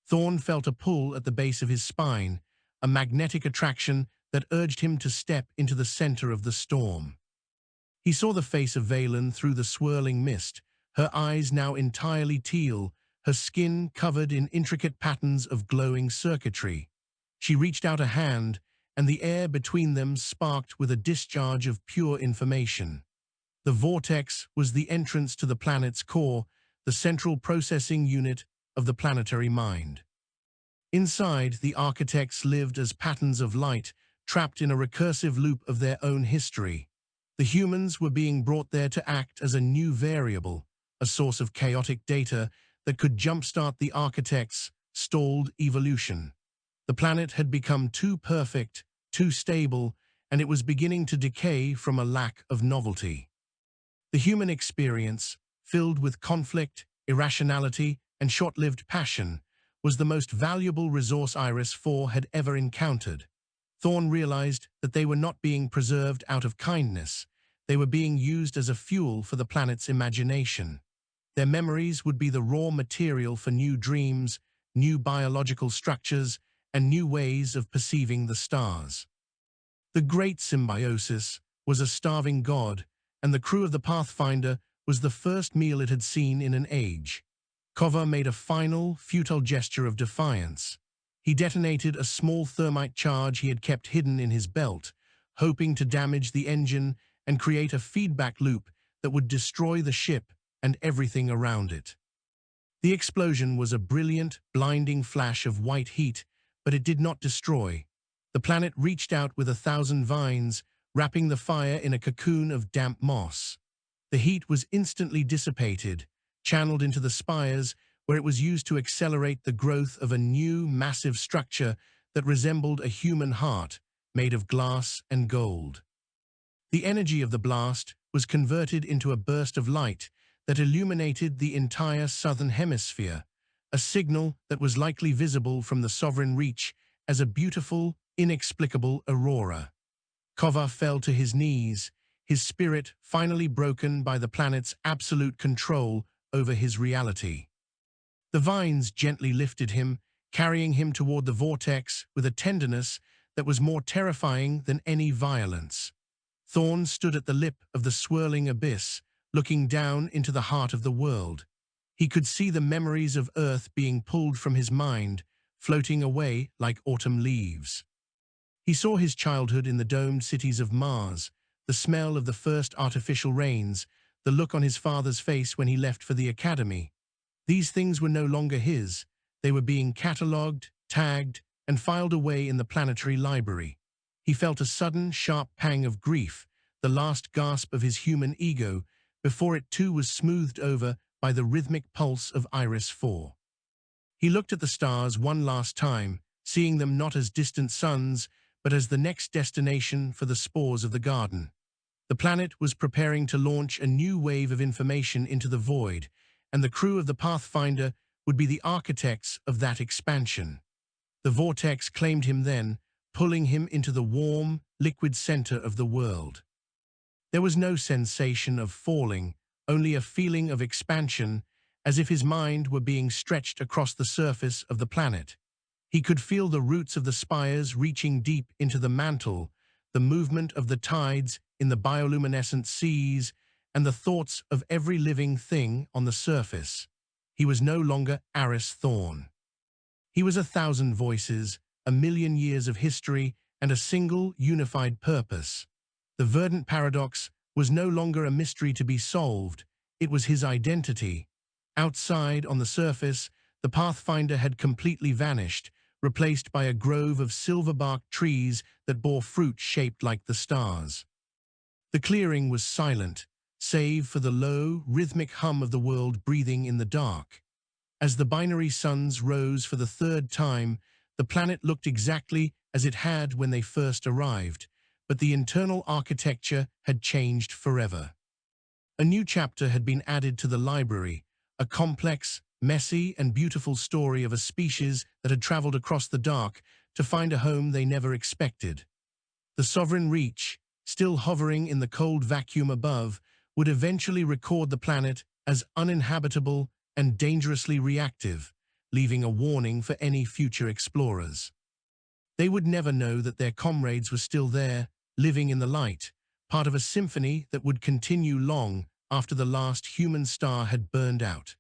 Thorn felt a pull at the base of his spine, a magnetic attraction that urged him to step into the center of the storm. He saw the face of Valen through the swirling mist, her eyes now entirely teal, her skin covered in intricate patterns of glowing circuitry. She reached out a hand, and the air between them sparked with a discharge of pure information. The vortex was the entrance to the planet's core, the central processing unit of the planetary mind. Inside, the architects lived as patterns of light, trapped in a recursive loop of their own history. The humans were being brought there to act as a new variable, a source of chaotic data that could jumpstart the architects' stalled evolution. The planet had become too perfect, too stable, and it was beginning to decay from a lack of novelty. The human experience, filled with conflict, irrationality, and short-lived passion, was the most valuable resource Iris 4 had ever encountered. Thorn realized that they were not being preserved out of kindness. They were being used as a fuel for the planet's imagination. Their memories would be the raw material for new dreams, new biological structures, and new ways of perceiving the stars. The great Symbiosis was a starving god, and the crew of the Pathfinder was the first meal it had seen in an age. Kova made a final, futile gesture of defiance. He detonated a small thermite charge he had kept hidden in his belt, hoping to damage the engine and create a feedback loop that would destroy the ship and everything around it. The explosion was a brilliant, blinding flash of white heat, but it did not destroy. The planet reached out with 1,000 vines, wrapping the fire in a cocoon of damp moss. The heat was instantly dissipated, channeled into the spires, where it was used to accelerate the growth of a new, massive structure that resembled a human heart, made of glass and gold. The energy of the blast was converted into a burst of light that illuminated the entire southern hemisphere, a signal that was likely visible from the Sovereign Reach as a beautiful, inexplicable aurora. Kova fell to his knees, his spirit finally broken by the planet's absolute control over his reality. The vines gently lifted him, carrying him toward the vortex with a tenderness that was more terrifying than any violence. Thorn stood at the lip of the swirling abyss, looking down into the heart of the world. He could see the memories of Earth being pulled from his mind, floating away like autumn leaves. He saw his childhood in the domed cities of Mars, the smell of the first artificial rains, the look on his father's face when he left for the academy. These things were no longer his. They were being catalogued, tagged, and filed away in the planetary library. He felt a sudden, sharp pang of grief, the last gasp of his human ego, before it too was smoothed over by the rhythmic pulse of Iris 4. He looked at the stars one last time, seeing them not as distant suns, but as the next destination for the spores of the garden. The planet was preparing to launch a new wave of information into the void, and the crew of the Pathfinder would be the architects of that expansion. The vortex claimed him then, pulling him into the warm, liquid center of the world. There was no sensation of falling, only a feeling of expansion, as if his mind were being stretched across the surface of the planet. He could feel the roots of the spires reaching deep into the mantle, the movement of the tides in the bioluminescent seas, and the thoughts of every living thing on the surface. He was no longer Aris Thorn. He was 1,000 voices, 1,000,000 years of history, and a single, unified purpose. The verdant paradox was no longer a mystery to be solved. It was his identity. Outside, on the surface, the Pathfinder had completely vanished, replaced by a grove of silver-barked trees that bore fruit shaped like the stars. The clearing was silent, save for the low, rhythmic hum of the world breathing in the dark. As the binary suns rose for the third time, the planet looked exactly as it had when they first arrived, but the internal architecture had changed forever. A new chapter had been added to the library, a complex, messy, and beautiful story of a species that had traveled across the dark to find a home they never expected. The sovereign reach, still hovering in the cold vacuum above, would eventually record the planet as uninhabitable and dangerously reactive, leaving a warning for any future explorers. They would never know that their comrades were still there, living in the light, part of a symphony that would continue long after the last human star had burned out.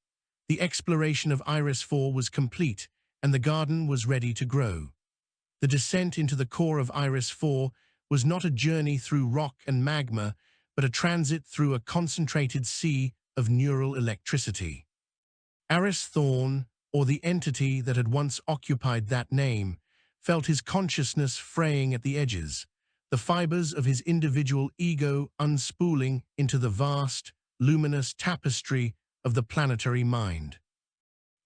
The exploration of Iris 4 was complete, and the garden was ready to grow. The descent into the core of Iris 4 was not a journey through rock and magma, but a transit through a concentrated sea of neural electricity. Aris Thorn, or the entity that had once occupied that name, felt his consciousness fraying at the edges, the fibers of his individual ego unspooling into the vast, luminous tapestry of the planetary mind.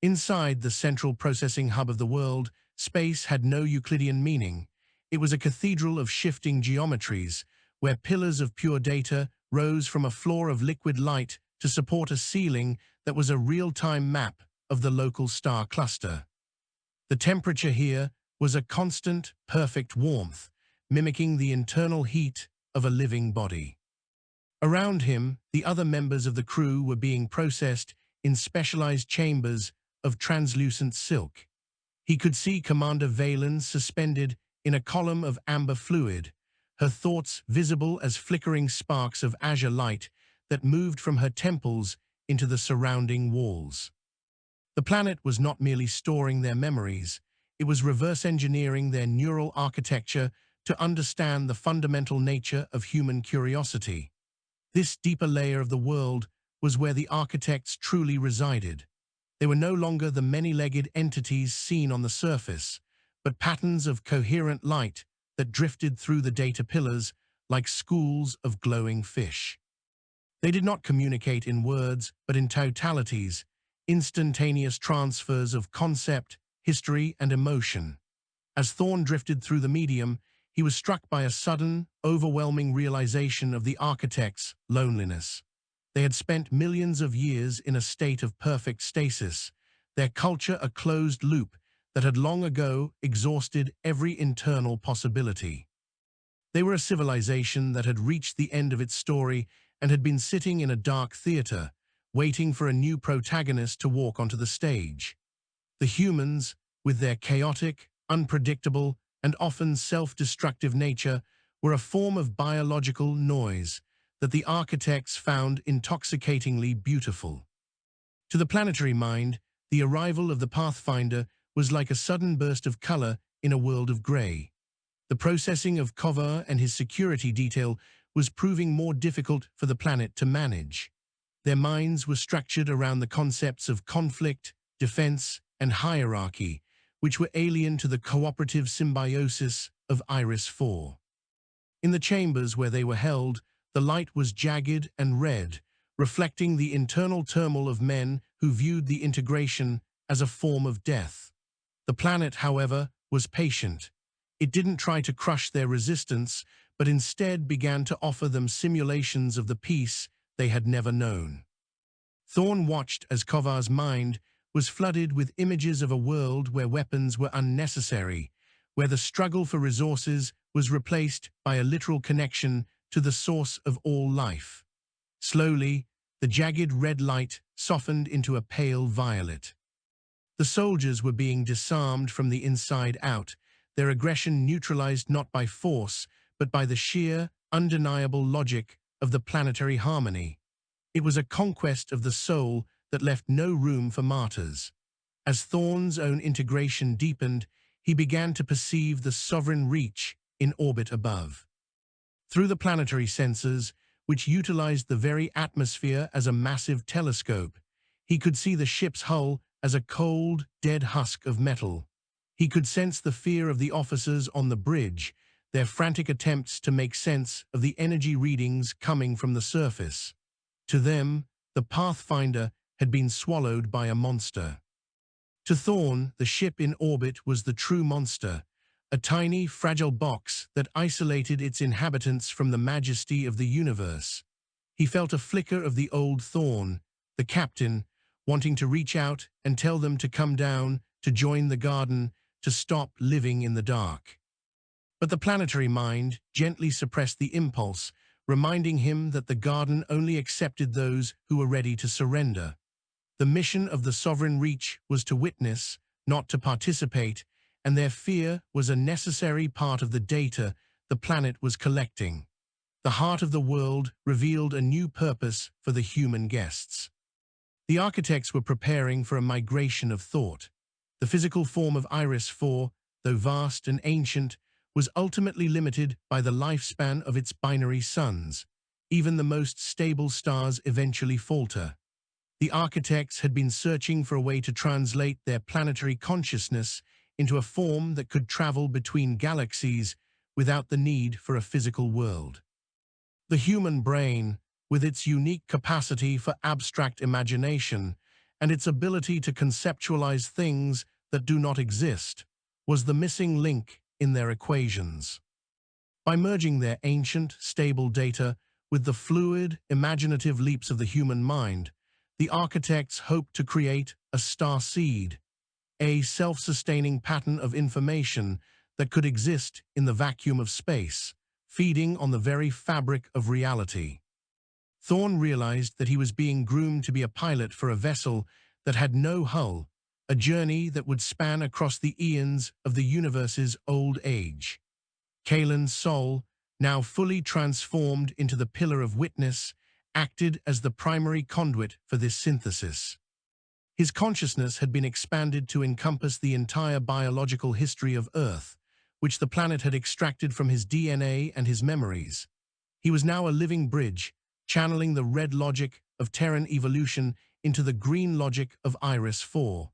Inside the central processing hub of the world, space had no Euclidean meaning. It was a cathedral of shifting geometries, where pillars of pure data rose from a floor of liquid light to support a ceiling that was a real-time map of the local star cluster. The temperature here was a constant, perfect warmth, mimicking the internal heat of a living body. Around him, the other members of the crew were being processed in specialized chambers of translucent silk. He could see Commander Valen suspended in a column of amber fluid, her thoughts visible as flickering sparks of azure light that moved from her temples into the surrounding walls. The planet was not merely storing their memories, it was reverse engineering their neural architecture to understand the fundamental nature of human curiosity. This deeper layer of the world was where the architects truly resided. They were no longer the many-legged entities seen on the surface, but patterns of coherent light that drifted through the data pillars like schools of glowing fish. They did not communicate in words, but in totalities, instantaneous transfers of concept, history, and emotion. As Thorn drifted through the medium, he was struck by a sudden, overwhelming realization of the architects' loneliness. They had spent millions of years in a state of perfect stasis, their culture a closed loop that had long ago exhausted every internal possibility. They were a civilization that had reached the end of its story and had been sitting in a dark theater, waiting for a new protagonist to walk onto the stage. The humans, with their chaotic, unpredictable, and often self-destructive nature, were a form of biological noise that the architects found intoxicatingly beautiful. To the planetary mind, the arrival of the Pathfinder was like a sudden burst of color in a world of gray. The processing of Kovar and his security detail was proving more difficult for the planet to manage. Their minds were structured around the concepts of conflict, defense, and hierarchy, which were alien to the cooperative symbiosis of Iris 4. In the chambers where they were held, the light was jagged and red, reflecting the internal turmoil of men who viewed the integration as a form of death. The planet, however, was patient. It didn't try to crush their resistance, but instead began to offer them simulations of the peace they had never known. Thorn watched as Kovar's mind was flooded with images of a world where weapons were unnecessary, where the struggle for resources was replaced by a literal connection to the source of all life. Slowly, the jagged red light softened into a pale violet. The soldiers were being disarmed from the inside out, their aggression neutralized not by force, but by the sheer, undeniable logic of the planetary harmony. It was a conquest of the soul that left no room for martyrs. As Thorne's own integration deepened, he began to perceive the sovereign reach in orbit above. Through the planetary sensors, which utilized the very atmosphere as a massive telescope, he could see the ship's hull as a cold, dead husk of metal. He could sense the fear of the officers on the bridge, their frantic attempts to make sense of the energy readings coming from the surface. To them, the Pathfinder had been swallowed by a monster. To Thorne, the ship in orbit was the true monster, a tiny, fragile box that isolated its inhabitants from the majesty of the universe. He felt a flicker of the old Thorne, the captain, wanting to reach out and tell them to come down, to join the garden, to stop living in the dark. But the planetary mind gently suppressed the impulse, reminding him that the garden only accepted those who were ready to surrender. The mission of the Sovereign Reach was to witness, not to participate, and their fear was a necessary part of the data the planet was collecting. The heart of the world revealed a new purpose for the human guests. The architects were preparing for a migration of thought. The physical form of Iris 4, though vast and ancient, was ultimately limited by the lifespan of its binary suns. Even the most stable stars eventually falter. The architects had been searching for a way to translate their planetary consciousness into a form that could travel between galaxies without the need for a physical world. The human brain, with its unique capacity for abstract imagination and its ability to conceptualize things that do not exist, was the missing link in their equations. By merging their ancient, stable data with the fluid, imaginative leaps of the human mind, the architects hoped to create a star seed, a self-sustaining pattern of information that could exist in the vacuum of space, feeding on the very fabric of reality. Thorne realized that he was being groomed to be a pilot for a vessel that had no hull, a journey that would span across the eons of the universe's old age. Kalen's soul, now fully transformed into the pillar of witness, acted as the primary conduit for this synthesis. His consciousness had been expanded to encompass the entire biological history of Earth, which the planet had extracted from his DNA and his memories. He was now a living bridge, channeling the red logic of Terran evolution into the green logic of Iris 4.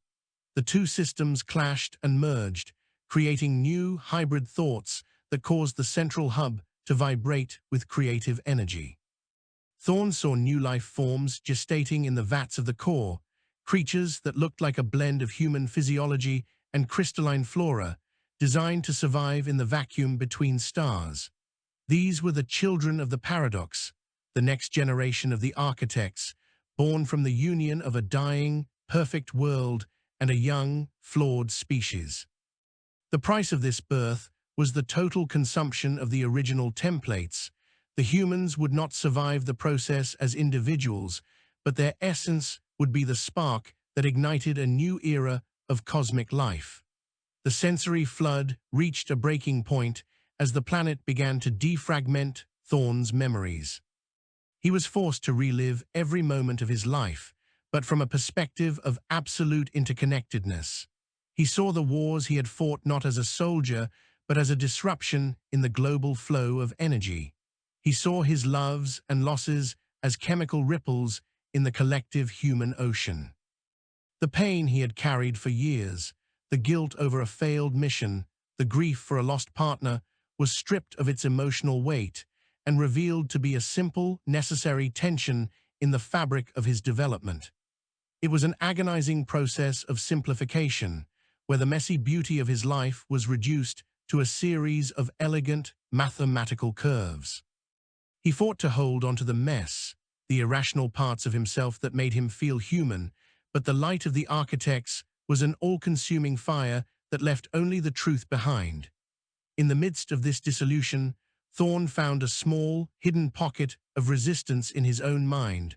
The two systems clashed and merged, creating new hybrid thoughts that caused the central hub to vibrate with creative energy. Thorne saw new life forms gestating in the vats of the core, creatures that looked like a blend of human physiology and crystalline flora, designed to survive in the vacuum between stars. These were the children of the paradox, the next generation of the architects, born from the union of a dying, perfect world and a young, flawed species. The price of this birth was the total consumption of the original templates. The humans would not survive the process as individuals, but their essence would be the spark that ignited a new era of cosmic life. The sensory flood reached a breaking point as the planet began to defragment Thorne's memories. He was forced to relive every moment of his life, but from a perspective of absolute interconnectedness. He saw the wars he had fought not as a soldier, but as a disruption in the global flow of energy. He saw his loves and losses as chemical ripples in the collective human ocean. The pain he had carried for years, the guilt over a failed mission, the grief for a lost partner, was stripped of its emotional weight and revealed to be a simple, necessary tension in the fabric of his development. It was an agonizing process of simplification, where the messy beauty of his life was reduced to a series of elegant, mathematical curves. He fought to hold onto the mess, the irrational parts of himself that made him feel human, but the light of the architects was an all-consuming fire that left only the truth behind. In the midst of this dissolution, Thorne found a small, hidden pocket of resistance in his own mind,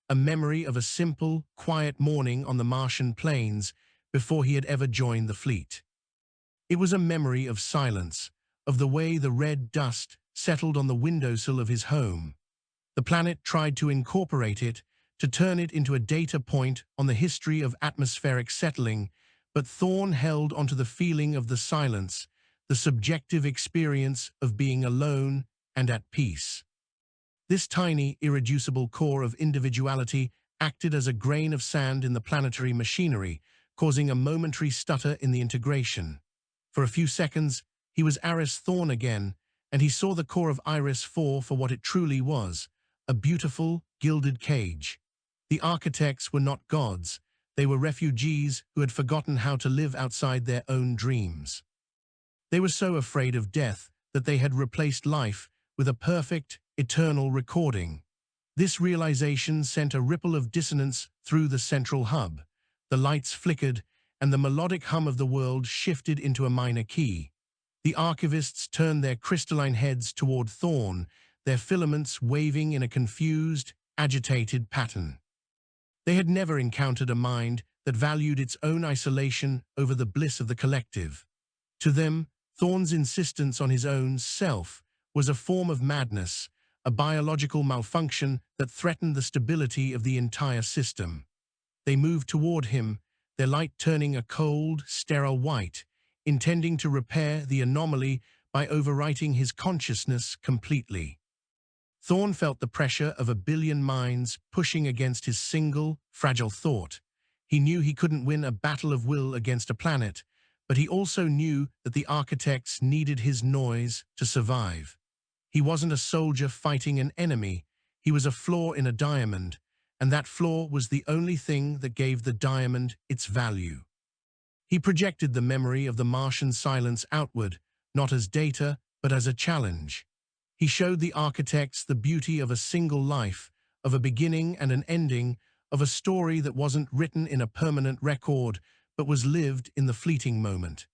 a memory of a simple, quiet morning on the Martian plains before he had ever joined the fleet. It was a memory of silence, of the way the red dust settled on the windowsill of his home. The planet tried to incorporate it, to turn it into a data point on the history of atmospheric settling, but Thorn held onto the feeling of the silence, the subjective experience of being alone and at peace. This tiny, irreducible core of individuality acted as a grain of sand in the planetary machinery, causing a momentary stutter in the integration. For a few seconds, he was Aris Thorn again, and he saw the core of Iris 4 for what it truly was, a beautiful, gilded cage. The architects were not gods. They were refugees who had forgotten how to live outside their own dreams. They were so afraid of death that they had replaced life with a perfect, eternal recording. This realization sent a ripple of dissonance through the central hub. The lights flickered, and the melodic hum of the world shifted into a minor key. The archivists turned their crystalline heads toward Thorn, their filaments waving in a confused, agitated pattern. They had never encountered a mind that valued its own isolation over the bliss of the collective. To them, Thorn's insistence on his own self was a form of madness, a biological malfunction that threatened the stability of the entire system. They moved toward him, their light turning a cold, sterile white, intending to repair the anomaly by overwriting his consciousness completely. Thorn felt the pressure of a billion minds pushing against his single, fragile thought. He knew he couldn't win a battle of will against a planet, but he also knew that the architects needed his noise to survive. He wasn't a soldier fighting an enemy. He was a flaw in a diamond, and that flaw was the only thing that gave the diamond its value. He projected the memory of the Martian silence outward, not as data, but as a challenge. He showed the architects the beauty of a single life, of a beginning and an ending, of a story that wasn't written in a permanent record, but was lived in the fleeting moment.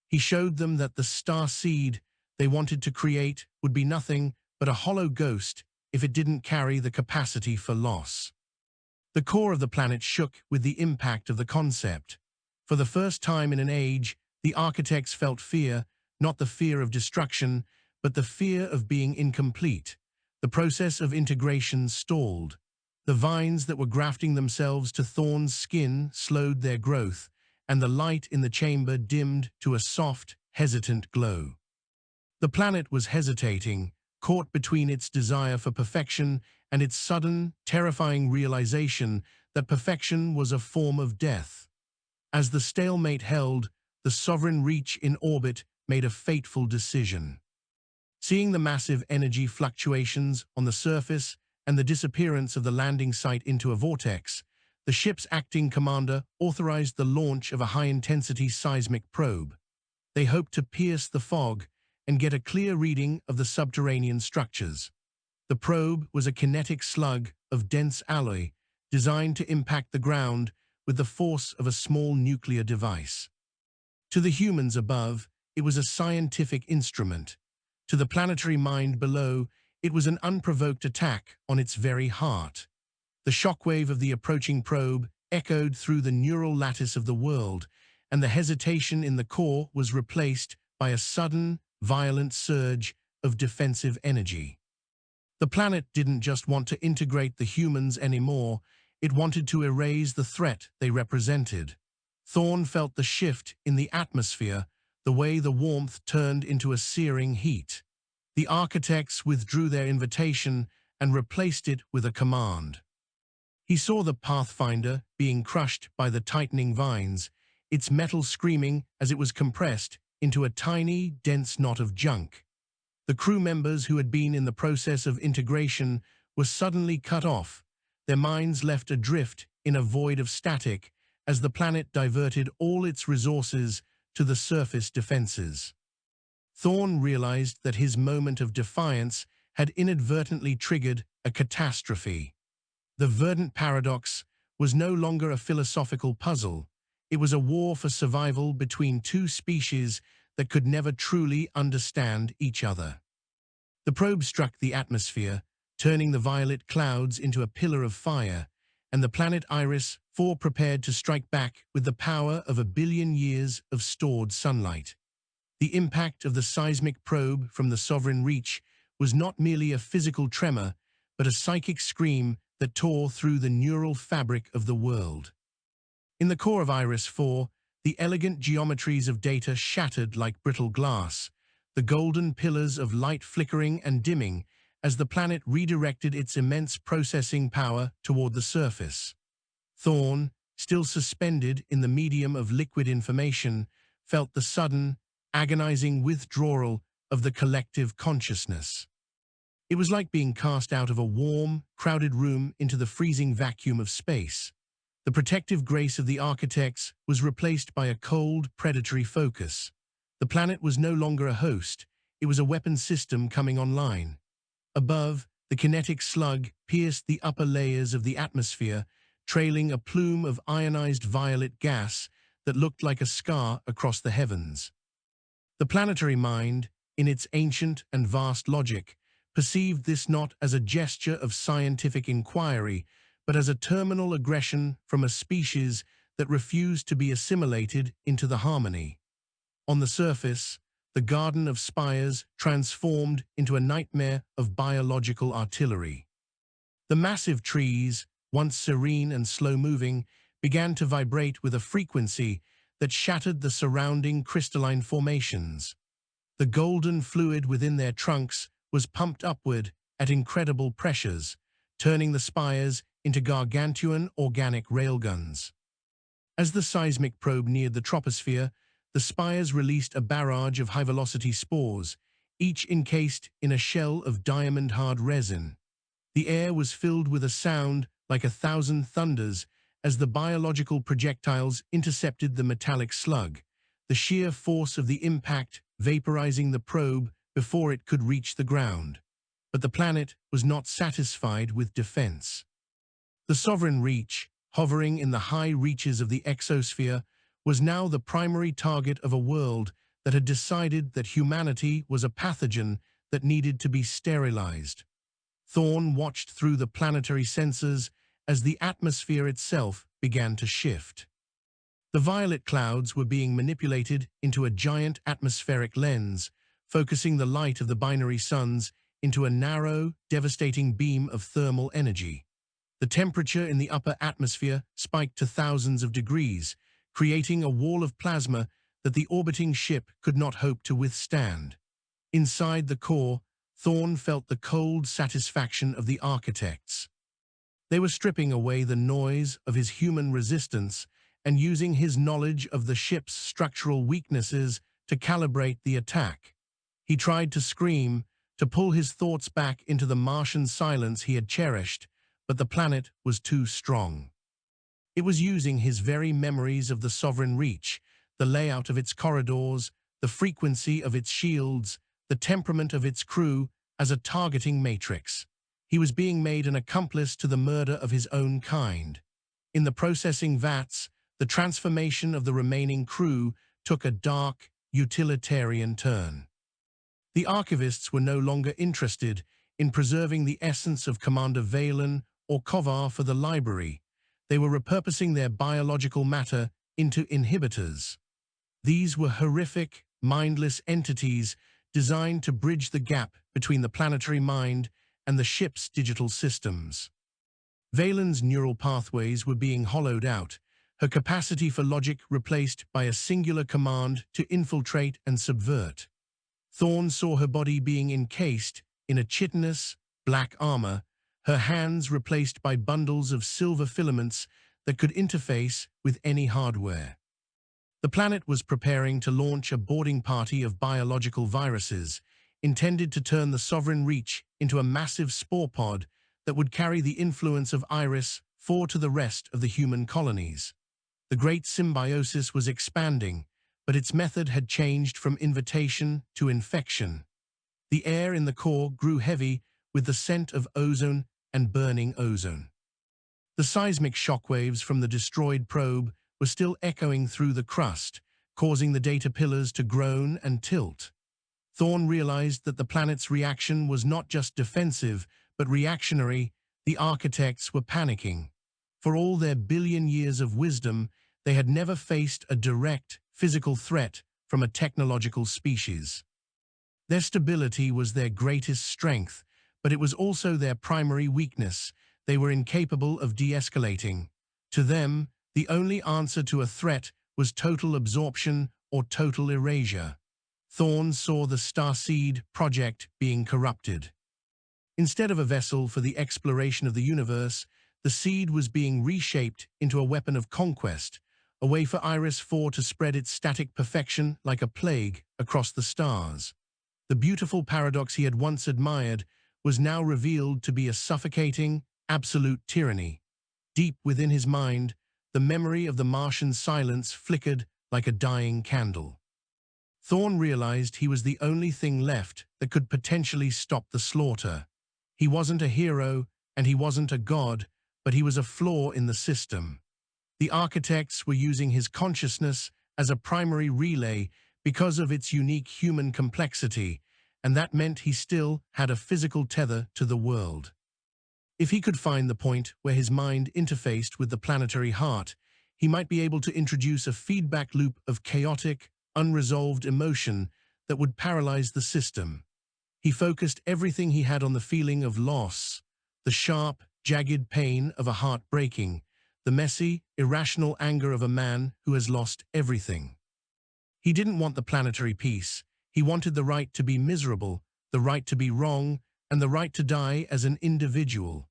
He showed them that the star seed they wanted to create would be nothing but a hollow ghost if it didn't carry the capacity for loss. The core of the planet shook with the impact of the concept. For the first time in an age, the architects felt fear, not the fear of destruction, but the fear of being incomplete. The process of integration stalled. The vines that were grafting themselves to Thorn's skin slowed their growth, and the light in the chamber dimmed to a soft, hesitant glow. The planet was hesitating, caught between its desire for perfection and its sudden, terrifying realization that perfection was a form of death. As the stalemate held, the sovereign reach in orbit made a fateful decision. Seeing the massive energy fluctuations on the surface and the disappearance of the landing site into a vortex, the ship's acting commander authorized the launch of a high-intensity seismic probe. They hoped to pierce the fog and get a clear reading of the subterranean structures. The probe was a kinetic slug of dense alloy designed to impact the ground with the force of a small nuclear device. To the humans above, it was a scientific instrument. To the planetary mind below, it was an unprovoked attack on its very heart. The shockwave of the approaching probe echoed through the neural lattice of the world, and the hesitation in the core was replaced by a sudden, violent surge of defensive energy. The planet didn't just want to integrate the humans anymore, it wanted to erase the threat they represented. Thorn felt the shift in the atmosphere, the way the warmth turned into a searing heat. The architects withdrew their invitation and replaced it with a command. He saw the Pathfinder being crushed by the tightening vines, its metal screaming as it was compressed into a tiny, dense knot of junk. The crew members who had been in the process of integration were suddenly cut off, their minds left adrift in a void of static as the planet diverted all its resources to the surface defenses. Thorn realized that his moment of defiance had inadvertently triggered a catastrophe. The verdant paradox was no longer a philosophical puzzle. It was a war for survival between two species that could never truly understand each other. The probe struck the atmosphere, turning the violet clouds into a pillar of fire, and the planet Iris 4 prepared to strike back with the power of 1 billion years of stored sunlight. The impact of the seismic probe from the sovereign reach was not merely a physical tremor, but a psychic scream that tore through the neural fabric of the world. In the core of Iris 4, the elegant geometries of data shattered like brittle glass, the golden pillars of light flickering and dimming as the planet redirected its immense processing power toward the surface. Thorn, still suspended in the medium of liquid information, felt the sudden, agonizing withdrawal of the collective consciousness. It was like being cast out of a warm, crowded room into the freezing vacuum of space. The protective grace of the architects was replaced by a cold, predatory focus. The planet was no longer a host, it was a weapon system coming online. Above, the kinetic slug pierced the upper layers of the atmosphere, trailing a plume of ionized violet gas that looked like a scar across the heavens. The planetary mind, in its ancient and vast logic, perceived this not as a gesture of scientific inquiry, but as a terminal aggression from a species that refused to be assimilated into the harmony. On the surface, the Garden of Spires transformed into a nightmare of biological artillery. The massive trees, once serene and slow-moving, began to vibrate with a frequency that shattered the surrounding crystalline formations. The golden fluid within their trunks was pumped upward at incredible pressures, turning the spires into gargantuan organic railguns. As the seismic probe neared the troposphere, the spires released a barrage of high-velocity spores, each encased in a shell of diamond-hard resin. The air was filled with a sound like 1,000 thunders as the biological projectiles intercepted the metallic slug, the sheer force of the impact vaporizing the probe before it could reach the ground. But the planet was not satisfied with defense. The sovereign reach, hovering in the high reaches of the exosphere, was now the primary target of a world that had decided that humanity was a pathogen that needed to be sterilized. Thorn watched through the planetary sensors as the atmosphere itself began to shift. The violet clouds were being manipulated into a giant atmospheric lens, focusing the light of the binary suns into a narrow, devastating beam of thermal energy. The temperature in the upper atmosphere spiked to thousands of degrees, creating a wall of plasma that the orbiting ship could not hope to withstand. Inside the core, Thorn felt the cold satisfaction of the architects. They were stripping away the noise of his human resistance and using his knowledge of the ship's structural weaknesses to calibrate the attack. He tried to scream, to pull his thoughts back into the Martian silence he had cherished, but the planet was too strong. It was using his very memories of the sovereign reach, the layout of its corridors, the frequency of its shields, the temperament of its crew, as a targeting matrix. He was being made an accomplice to the murder of his own kind. In the processing vats, the transformation of the remaining crew took a dark, utilitarian turn. The archivists were no longer interested in preserving the essence of Commander Valen or Kovar for the library. They were repurposing their biological matter into inhibitors. These were horrific, mindless entities designed to bridge the gap between the planetary mind and the ship's digital systems. Valen's neural pathways were being hollowed out, her capacity for logic replaced by a singular command to infiltrate and subvert. Thorn saw her body being encased in a chitinous, black armor, her hands replaced by bundles of silver filaments that could interface with any hardware. The planet was preparing to launch a boarding party of biological viruses, intended to turn the sovereign reach into a massive spore pod that would carry the influence of Iris 4 to the rest of the human colonies. The great Symbiosis was expanding, but its method had changed from invitation to infection. The air in the core grew heavy with the scent of ozone and burning ozone. The seismic shockwaves from the destroyed probe were still echoing through the crust, causing the data pillars to groan and tilt. Thorn realized that the planet's reaction was not just defensive, but reactionary. The architects were panicking. For all their billion years of wisdom, they had never faced a direct, physical threat from a technological species. Their stability was their greatest strength, but it was also their primary weakness. they were incapable of de-escalating. To them, the only answer to a threat was total absorption or total erasure. Thorne saw the Starseed project being corrupted. Instead of a vessel for the exploration of the universe, the seed was being reshaped into a weapon of conquest, a way for Iris IV to spread its static perfection like a plague across the stars. The beautiful paradox he had once admired was now revealed to be a suffocating, absolute tyranny. Deep within his mind, the memory of the Martian silence flickered like a dying candle. Thorne realized he was the only thing left that could potentially stop the slaughter. He wasn't a hero, and he wasn't a god, but he was a flaw in the system. The architects were using his consciousness as a primary relay because of its unique human complexity, and that meant he still had a physical tether to the world. If he could find the point where his mind interfaced with the planetary heart, he might be able to introduce a feedback loop of chaotic, unresolved emotion that would paralyze the system. He focused everything he had on the feeling of loss, the sharp, jagged pain of a heart breaking, the messy, irrational anger of a man who has lost everything. He didn't want the planetary peace. He wanted the right to be miserable, the right to be wrong, and the right to die as an individual.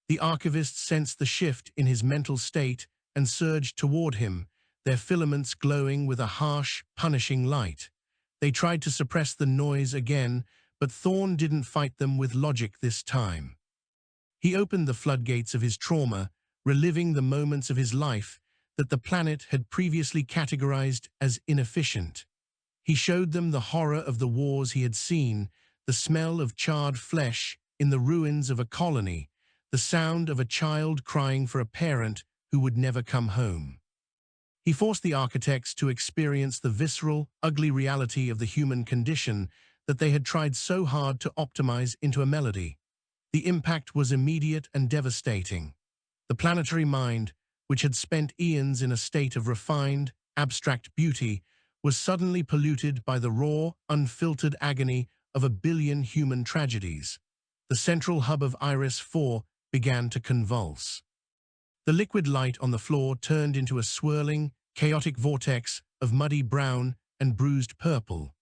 The archivists sensed the shift in his mental state and surged toward him, their filaments glowing with a harsh, punishing light. They tried to suppress the noise again, but Thorne didn't fight them with logic this time. He opened the floodgates of his trauma, reliving the moments of his life that the planet had previously categorized as inefficient. He showed them the horror of the wars he had seen, the smell of charred flesh in the ruins of a colony, the sound of a child crying for a parent who would never come home. He forced the architects to experience the visceral, ugly reality of the human condition that they had tried so hard to optimize into a melody. The impact was immediate and devastating. The planetary mind, which had spent eons in a state of refined, abstract beauty, was suddenly polluted by the raw, unfiltered agony of a billion human tragedies. The central hub of Iris IV began to convulse. The liquid light on the floor turned into a swirling, chaotic vortex of muddy brown and bruised purple.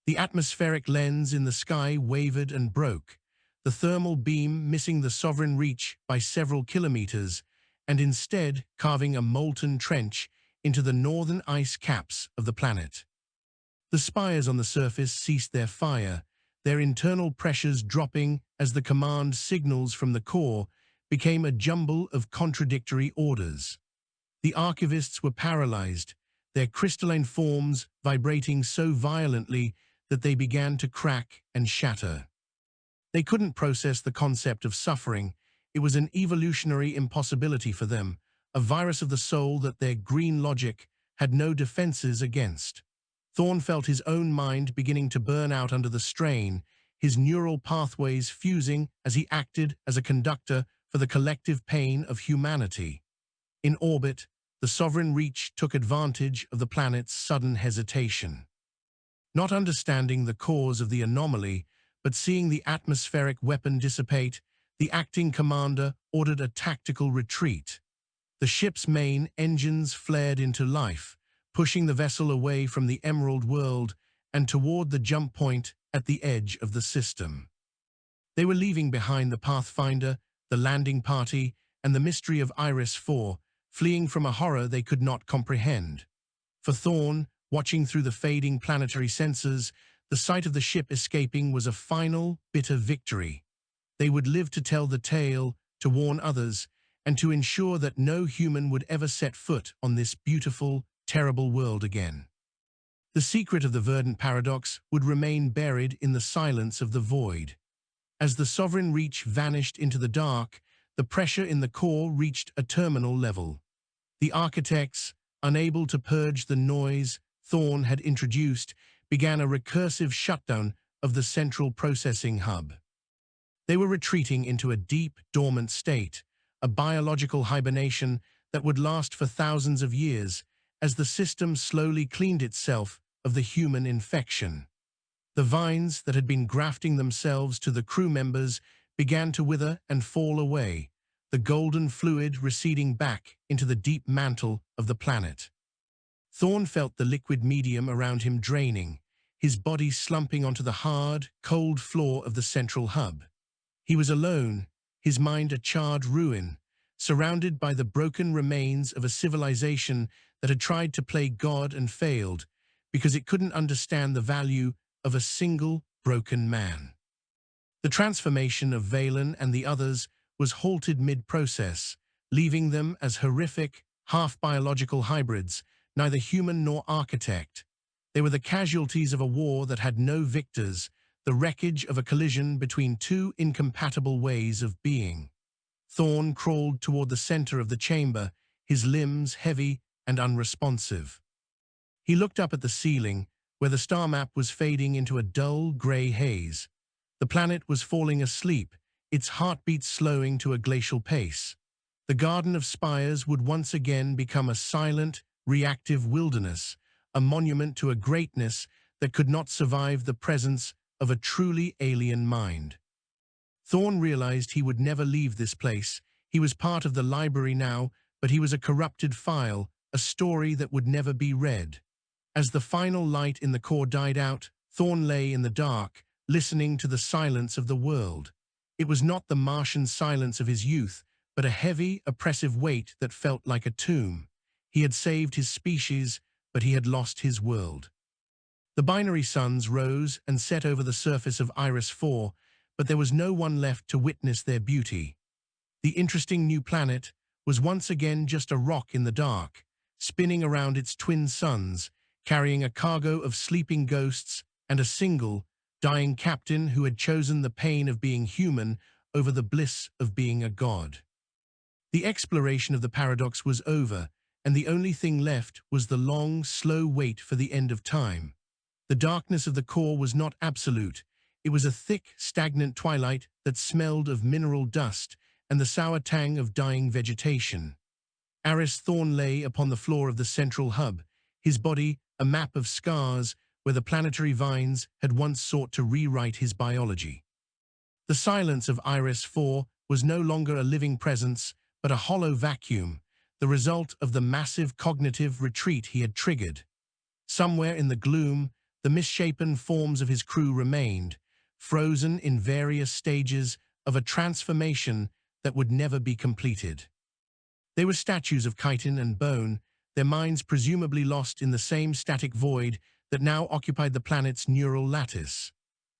The atmospheric lens in the sky wavered and broke, the thermal beam missing the sovereign reach by several kilometers, and instead carving a molten trench into the northern ice caps of the planet. The spires on the surface ceased their fire, their internal pressures dropping as the command signals from the core became a jumble of contradictory orders. The archivists were paralyzed, their crystalline forms vibrating so violently that they began to crack and shatter. They couldn't process the concept of suffering. It was an evolutionary impossibility for them, a virus of the soul that their green logic had no defenses against. Thorne felt his own mind beginning to burn out under the strain, his neural pathways fusing as he acted as a conductor for the collective pain of humanity. In orbit, the Sovereign Reach took advantage of the planet's sudden hesitation. Not understanding the cause of the anomaly, but seeing the atmospheric weapon dissipate, the acting commander ordered a tactical retreat. The ship's main engines flared into life, pushing the vessel away from the Emerald World and toward the jump point at the edge of the system. They were leaving behind the Pathfinder, the landing party, and the mystery of Iris IV, fleeing from a horror they could not comprehend. For Thorne, watching through the fading planetary sensors, the sight of the ship escaping was a final, bitter victory. They would live to tell the tale, to warn others, and to ensure that no human would ever set foot on this beautiful, terrible world again. The secret of the verdant paradox would remain buried in the silence of the void. As the Sovereign Reach vanished into the dark, the pressure in the core reached a terminal level. The architects, unable to purge the noise Thorne had introduced, began a recursive shutdown of the central processing hub. They were retreating into a deep, dormant state, a biological hibernation that would last for thousands of years as the system slowly cleaned itself of the human infection. The vines that had been grafting themselves to the crew members began to wither and fall away, the golden fluid receding back into the deep mantle of the planet. Thorn felt the liquid medium around him draining, his body slumping onto the hard, cold floor of the central hub. He was alone, his mind a charred ruin, surrounded by the broken remains of a civilization that had tried to play God and failed because it couldn't understand the value of a single broken man. The transformation of Valen and the others was halted mid-process, leaving them as horrific, half-biological hybrids, neither human nor architect. They were the casualties of a war that had no victors, the wreckage of a collision between two incompatible ways of being. Thorn crawled toward the center of the chamber, his limbs heavy and unresponsive. He looked up at the ceiling, where the star map was fading into a dull gray haze. The planet was falling asleep, its heartbeat slowing to a glacial pace. The Garden of Spires would once again become a silent, reactive wilderness, a monument to a greatness that could not survive the presence of a truly alien mind. Thorn realized he would never leave this place. He was part of the library now, but he was a corrupted file, a story that would never be read. As the final light in the core died out, Thorn lay in the dark, listening to the silence of the world. It was not the Martian silence of his youth, but a heavy, oppressive weight that felt like a tomb. He had saved his species, but he had lost his world. The binary suns rose and set over the surface of Iris 4, but there was no one left to witness their beauty. The interesting new planet was once again just a rock in the dark, spinning around its twin suns, carrying a cargo of sleeping ghosts and a single, dying captain who had chosen the pain of being human over the bliss of being a god. The exploration of the paradox was over, and the only thing left was the long, slow wait for the end of time. The darkness of the core was not absolute. It was a thick, stagnant twilight that smelled of mineral dust and the sour tang of dying vegetation. Aris Thorn lay upon the floor of the central hub, his body a map of scars where the planetary vines had once sought to rewrite his biology. The silence of Iris 4 was no longer a living presence, but a hollow vacuum, the result of the massive cognitive retreat he had triggered. Somewhere in the gloom, the misshapen forms of his crew remained, frozen in various stages of a transformation that would never be completed. They were statues of chitin and bone, their minds presumably lost in the same static void that now occupied the planet's neural lattice.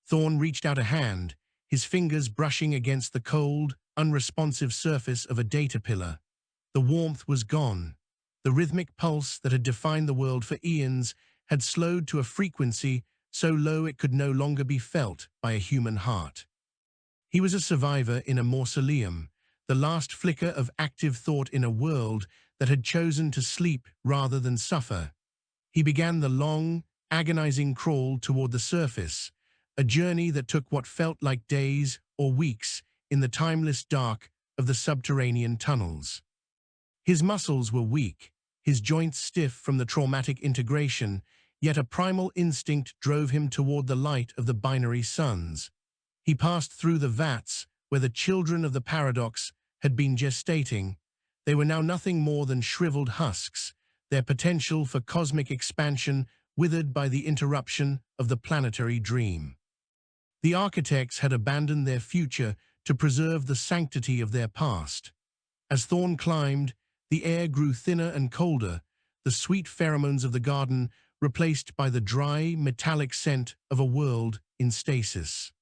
Thorn reached out a hand, his fingers brushing against the cold, unresponsive surface of a data pillar. The warmth was gone. The rhythmic pulse that had defined the world for eons had slowed to a frequency so low it could no longer be felt by a human heart. He was a survivor in a mausoleum, the last flicker of active thought in a world that had chosen to sleep rather than suffer. He began the long, agonizing crawl toward the surface, a journey that took what felt like days or weeks in the timeless dark of the subterranean tunnels. His muscles were weak, his joints stiff from the traumatic integration, yet a primal instinct drove him toward the light of the binary suns. He passed through the vats where the children of the paradox had been gestating. They were now nothing more than shriveled husks, their potential for cosmic expansion withered by the interruption of the planetary dream. The architects had abandoned their future to preserve the sanctity of their past. As Thorn climbed, the air grew thinner and colder, the sweet pheromones of the garden replaced by the dry, metallic scent of a world in stasis.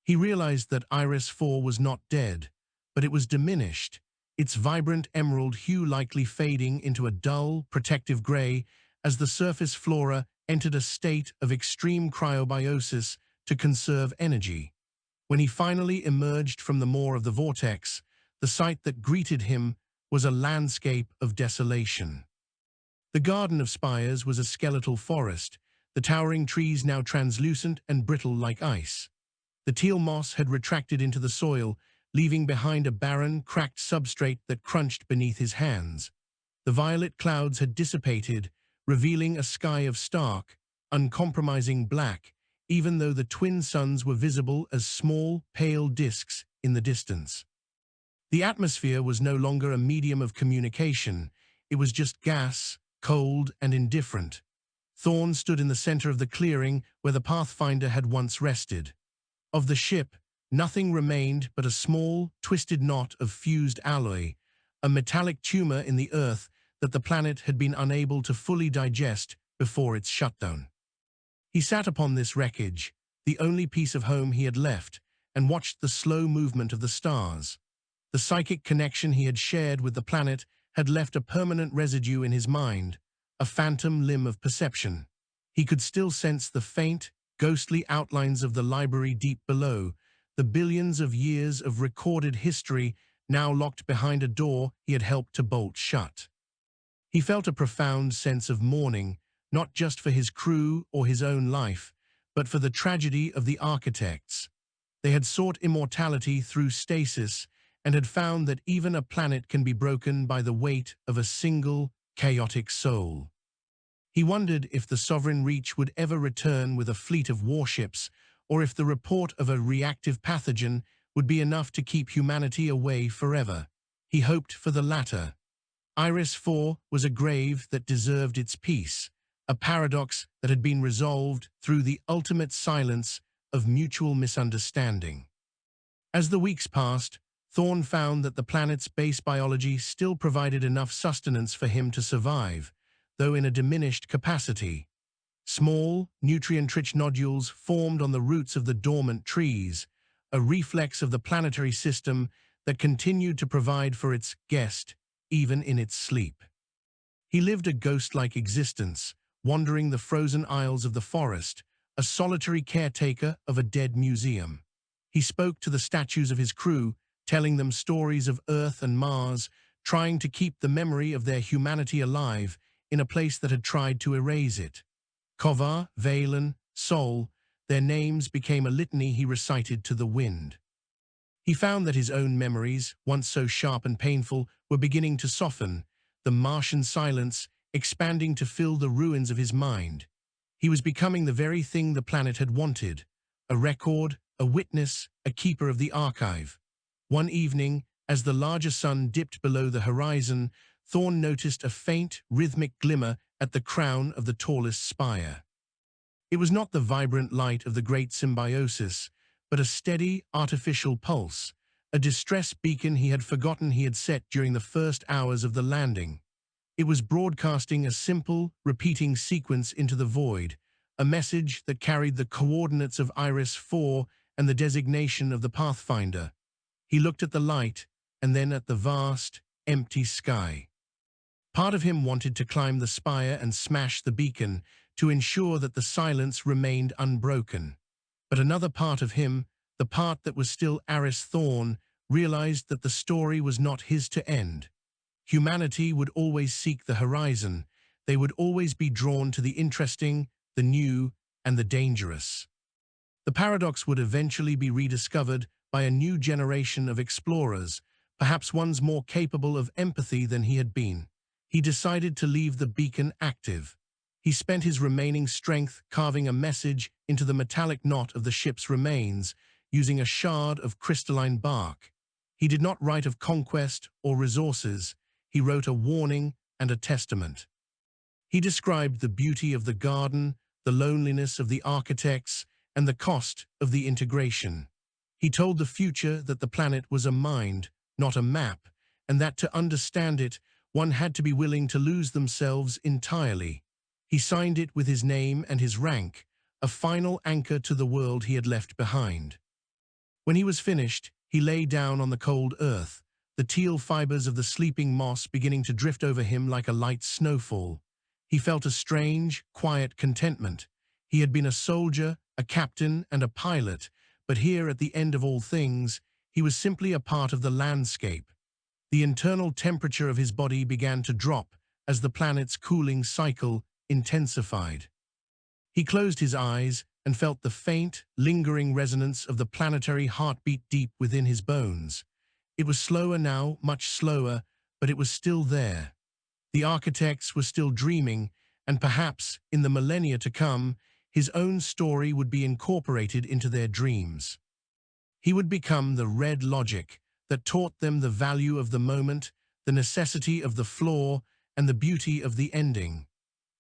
He realized that Iris 4 was not dead, but it was diminished, its vibrant emerald hue likely fading into a dull, protective gray as the surface flora entered a state of extreme cryobiosis to conserve energy. When he finally emerged from the maw of the vortex, the sight that greeted him was a landscape of desolation. The Garden of Spires was a skeletal forest, the towering trees now translucent and brittle like ice. The teal moss had retracted into the soil, leaving behind a barren, cracked substrate that crunched beneath his hands. The violet clouds had dissipated, revealing a sky of stark, uncompromising black, even though the twin suns were visible as small, pale disks in the distance. The atmosphere was no longer a medium of communication. It was just gas, cold and indifferent. Thorn stood in the center of the clearing where the Pathfinder had once rested. Of the ship, nothing remained but a small, twisted knot of fused alloy, a metallic tumor in the earth that the planet had been unable to fully digest before its shutdown. He sat upon this wreckage, the only piece of home he had left, and watched the slow movement of the stars. The psychic connection he had shared with the planet had left a permanent residue in his mind, a phantom limb of perception. He could still sense the faint, ghostly outlines of the library deep below, the billions of years of recorded history now locked behind a door he had helped to bolt shut. He felt a profound sense of mourning, not just for his crew or his own life, but for the tragedy of the architects. They had sought immortality through stasis and had found that even a planet can be broken by the weight of a single, chaotic soul. He wondered if the Sovereign Reach would ever return with a fleet of warships, or if the report of a reactive pathogen would be enough to keep humanity away forever. He hoped for the latter. Iris 4 was a grave that deserved its peace, a paradox that had been resolved through the ultimate silence of mutual misunderstanding. As the weeks passed, Thorn found that the planet's base biology still provided enough sustenance for him to survive, though in a diminished capacity. Small, nutrient-rich nodules formed on the roots of the dormant trees, a reflex of the planetary system that continued to provide for its guest, even in its sleep. He lived a ghost-like existence, wandering the frozen aisles of the forest, a solitary caretaker of a dead museum. He spoke to the statues of his crew, telling them stories of Earth and Mars, trying to keep the memory of their humanity alive in a place that had tried to erase it. Kovar, Valen, Sol, their names became a litany he recited to the wind. He found that his own memories, once so sharp and painful, were beginning to soften, the Martian silence expanding to fill the ruins of his mind. He was becoming the very thing the planet had wanted, a record, a witness, a keeper of the archive. One evening, as the larger sun dipped below the horizon, Thorn noticed a faint, rhythmic glimmer at the crown of the tallest spire. It was not the vibrant light of the great Symbiosis, but a steady, artificial pulse, a distress beacon he had forgotten he had set during the first hours of the landing. It was broadcasting a simple, repeating sequence into the void, a message that carried the coordinates of Iris 4 and the designation of the Pathfinder. He looked at the light, and then at the vast, empty sky. Part of him wanted to climb the spire and smash the beacon to ensure that the silence remained unbroken. But another part of him, the part that was still Iris Thorn, realized that the story was not his to end. Humanity would always seek the horizon. They would always be drawn to the interesting, the new, and the dangerous. The paradox would eventually be rediscovered by a new generation of explorers, perhaps ones more capable of empathy than he had been. He decided to leave the beacon active. He spent his remaining strength carving a message into the metallic knot of the ship's remains, using a shard of crystalline bark. He did not write of conquest or resources. He wrote a warning and a testament. He described the beauty of the garden, the loneliness of the architects, and the cost of the integration. He told the future that the planet was a mind, not a map, and that to understand it, one had to be willing to lose themselves entirely. He signed it with his name and his rank, a final anchor to the world he had left behind. When he was finished, he lay down on the cold earth, the teal fibers of the sleeping moss beginning to drift over him like a light snowfall. He felt a strange, quiet contentment. He had been a soldier, a captain, and a pilot, but here at the end of all things, he was simply a part of the landscape. The internal temperature of his body began to drop as the planet's cooling cycle intensified. He closed his eyes and felt the faint, lingering resonance of the planetary heartbeat deep within his bones. It was slower now, much slower, but it was still there. The architects were still dreaming, and perhaps, in the millennia to come, his own story would be incorporated into their dreams. He would become the red logic, that taught them the value of the moment, the necessity of the flaw, and the beauty of the ending.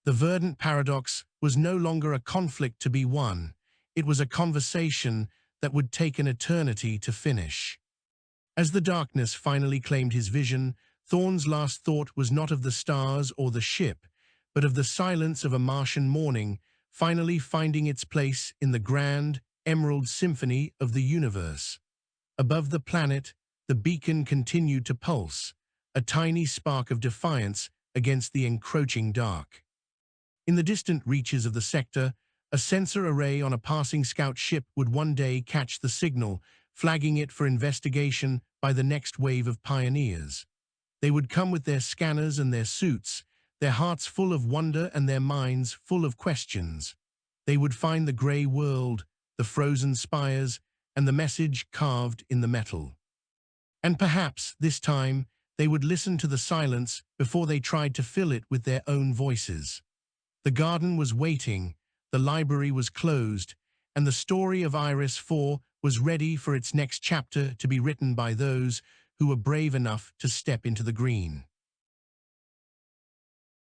The verdant paradox was no longer a conflict to be won. It was a conversation that would take an eternity to finish. As the darkness finally claimed his vision, Thorne's last thought was not of the stars or the ship, but of the silence of a Martian morning, finally finding its place in the grand, emerald symphony of the universe. Above the planet, the beacon continued to pulse, a tiny spark of defiance against the encroaching dark. In the distant reaches of the sector, a sensor array on a passing scout ship would one day catch the signal, flagging it for investigation by the next wave of pioneers. They would come with their scanners and their suits, their hearts full of wonder and their minds full of questions. They would find the grey world, the frozen spires, and the message carved in the metal. And perhaps, this time, they would listen to the silence before they tried to fill it with their own voices. The garden was waiting, the library was closed, and the story of Iris 4 was ready for its next chapter to be written by those who were brave enough to step into the green.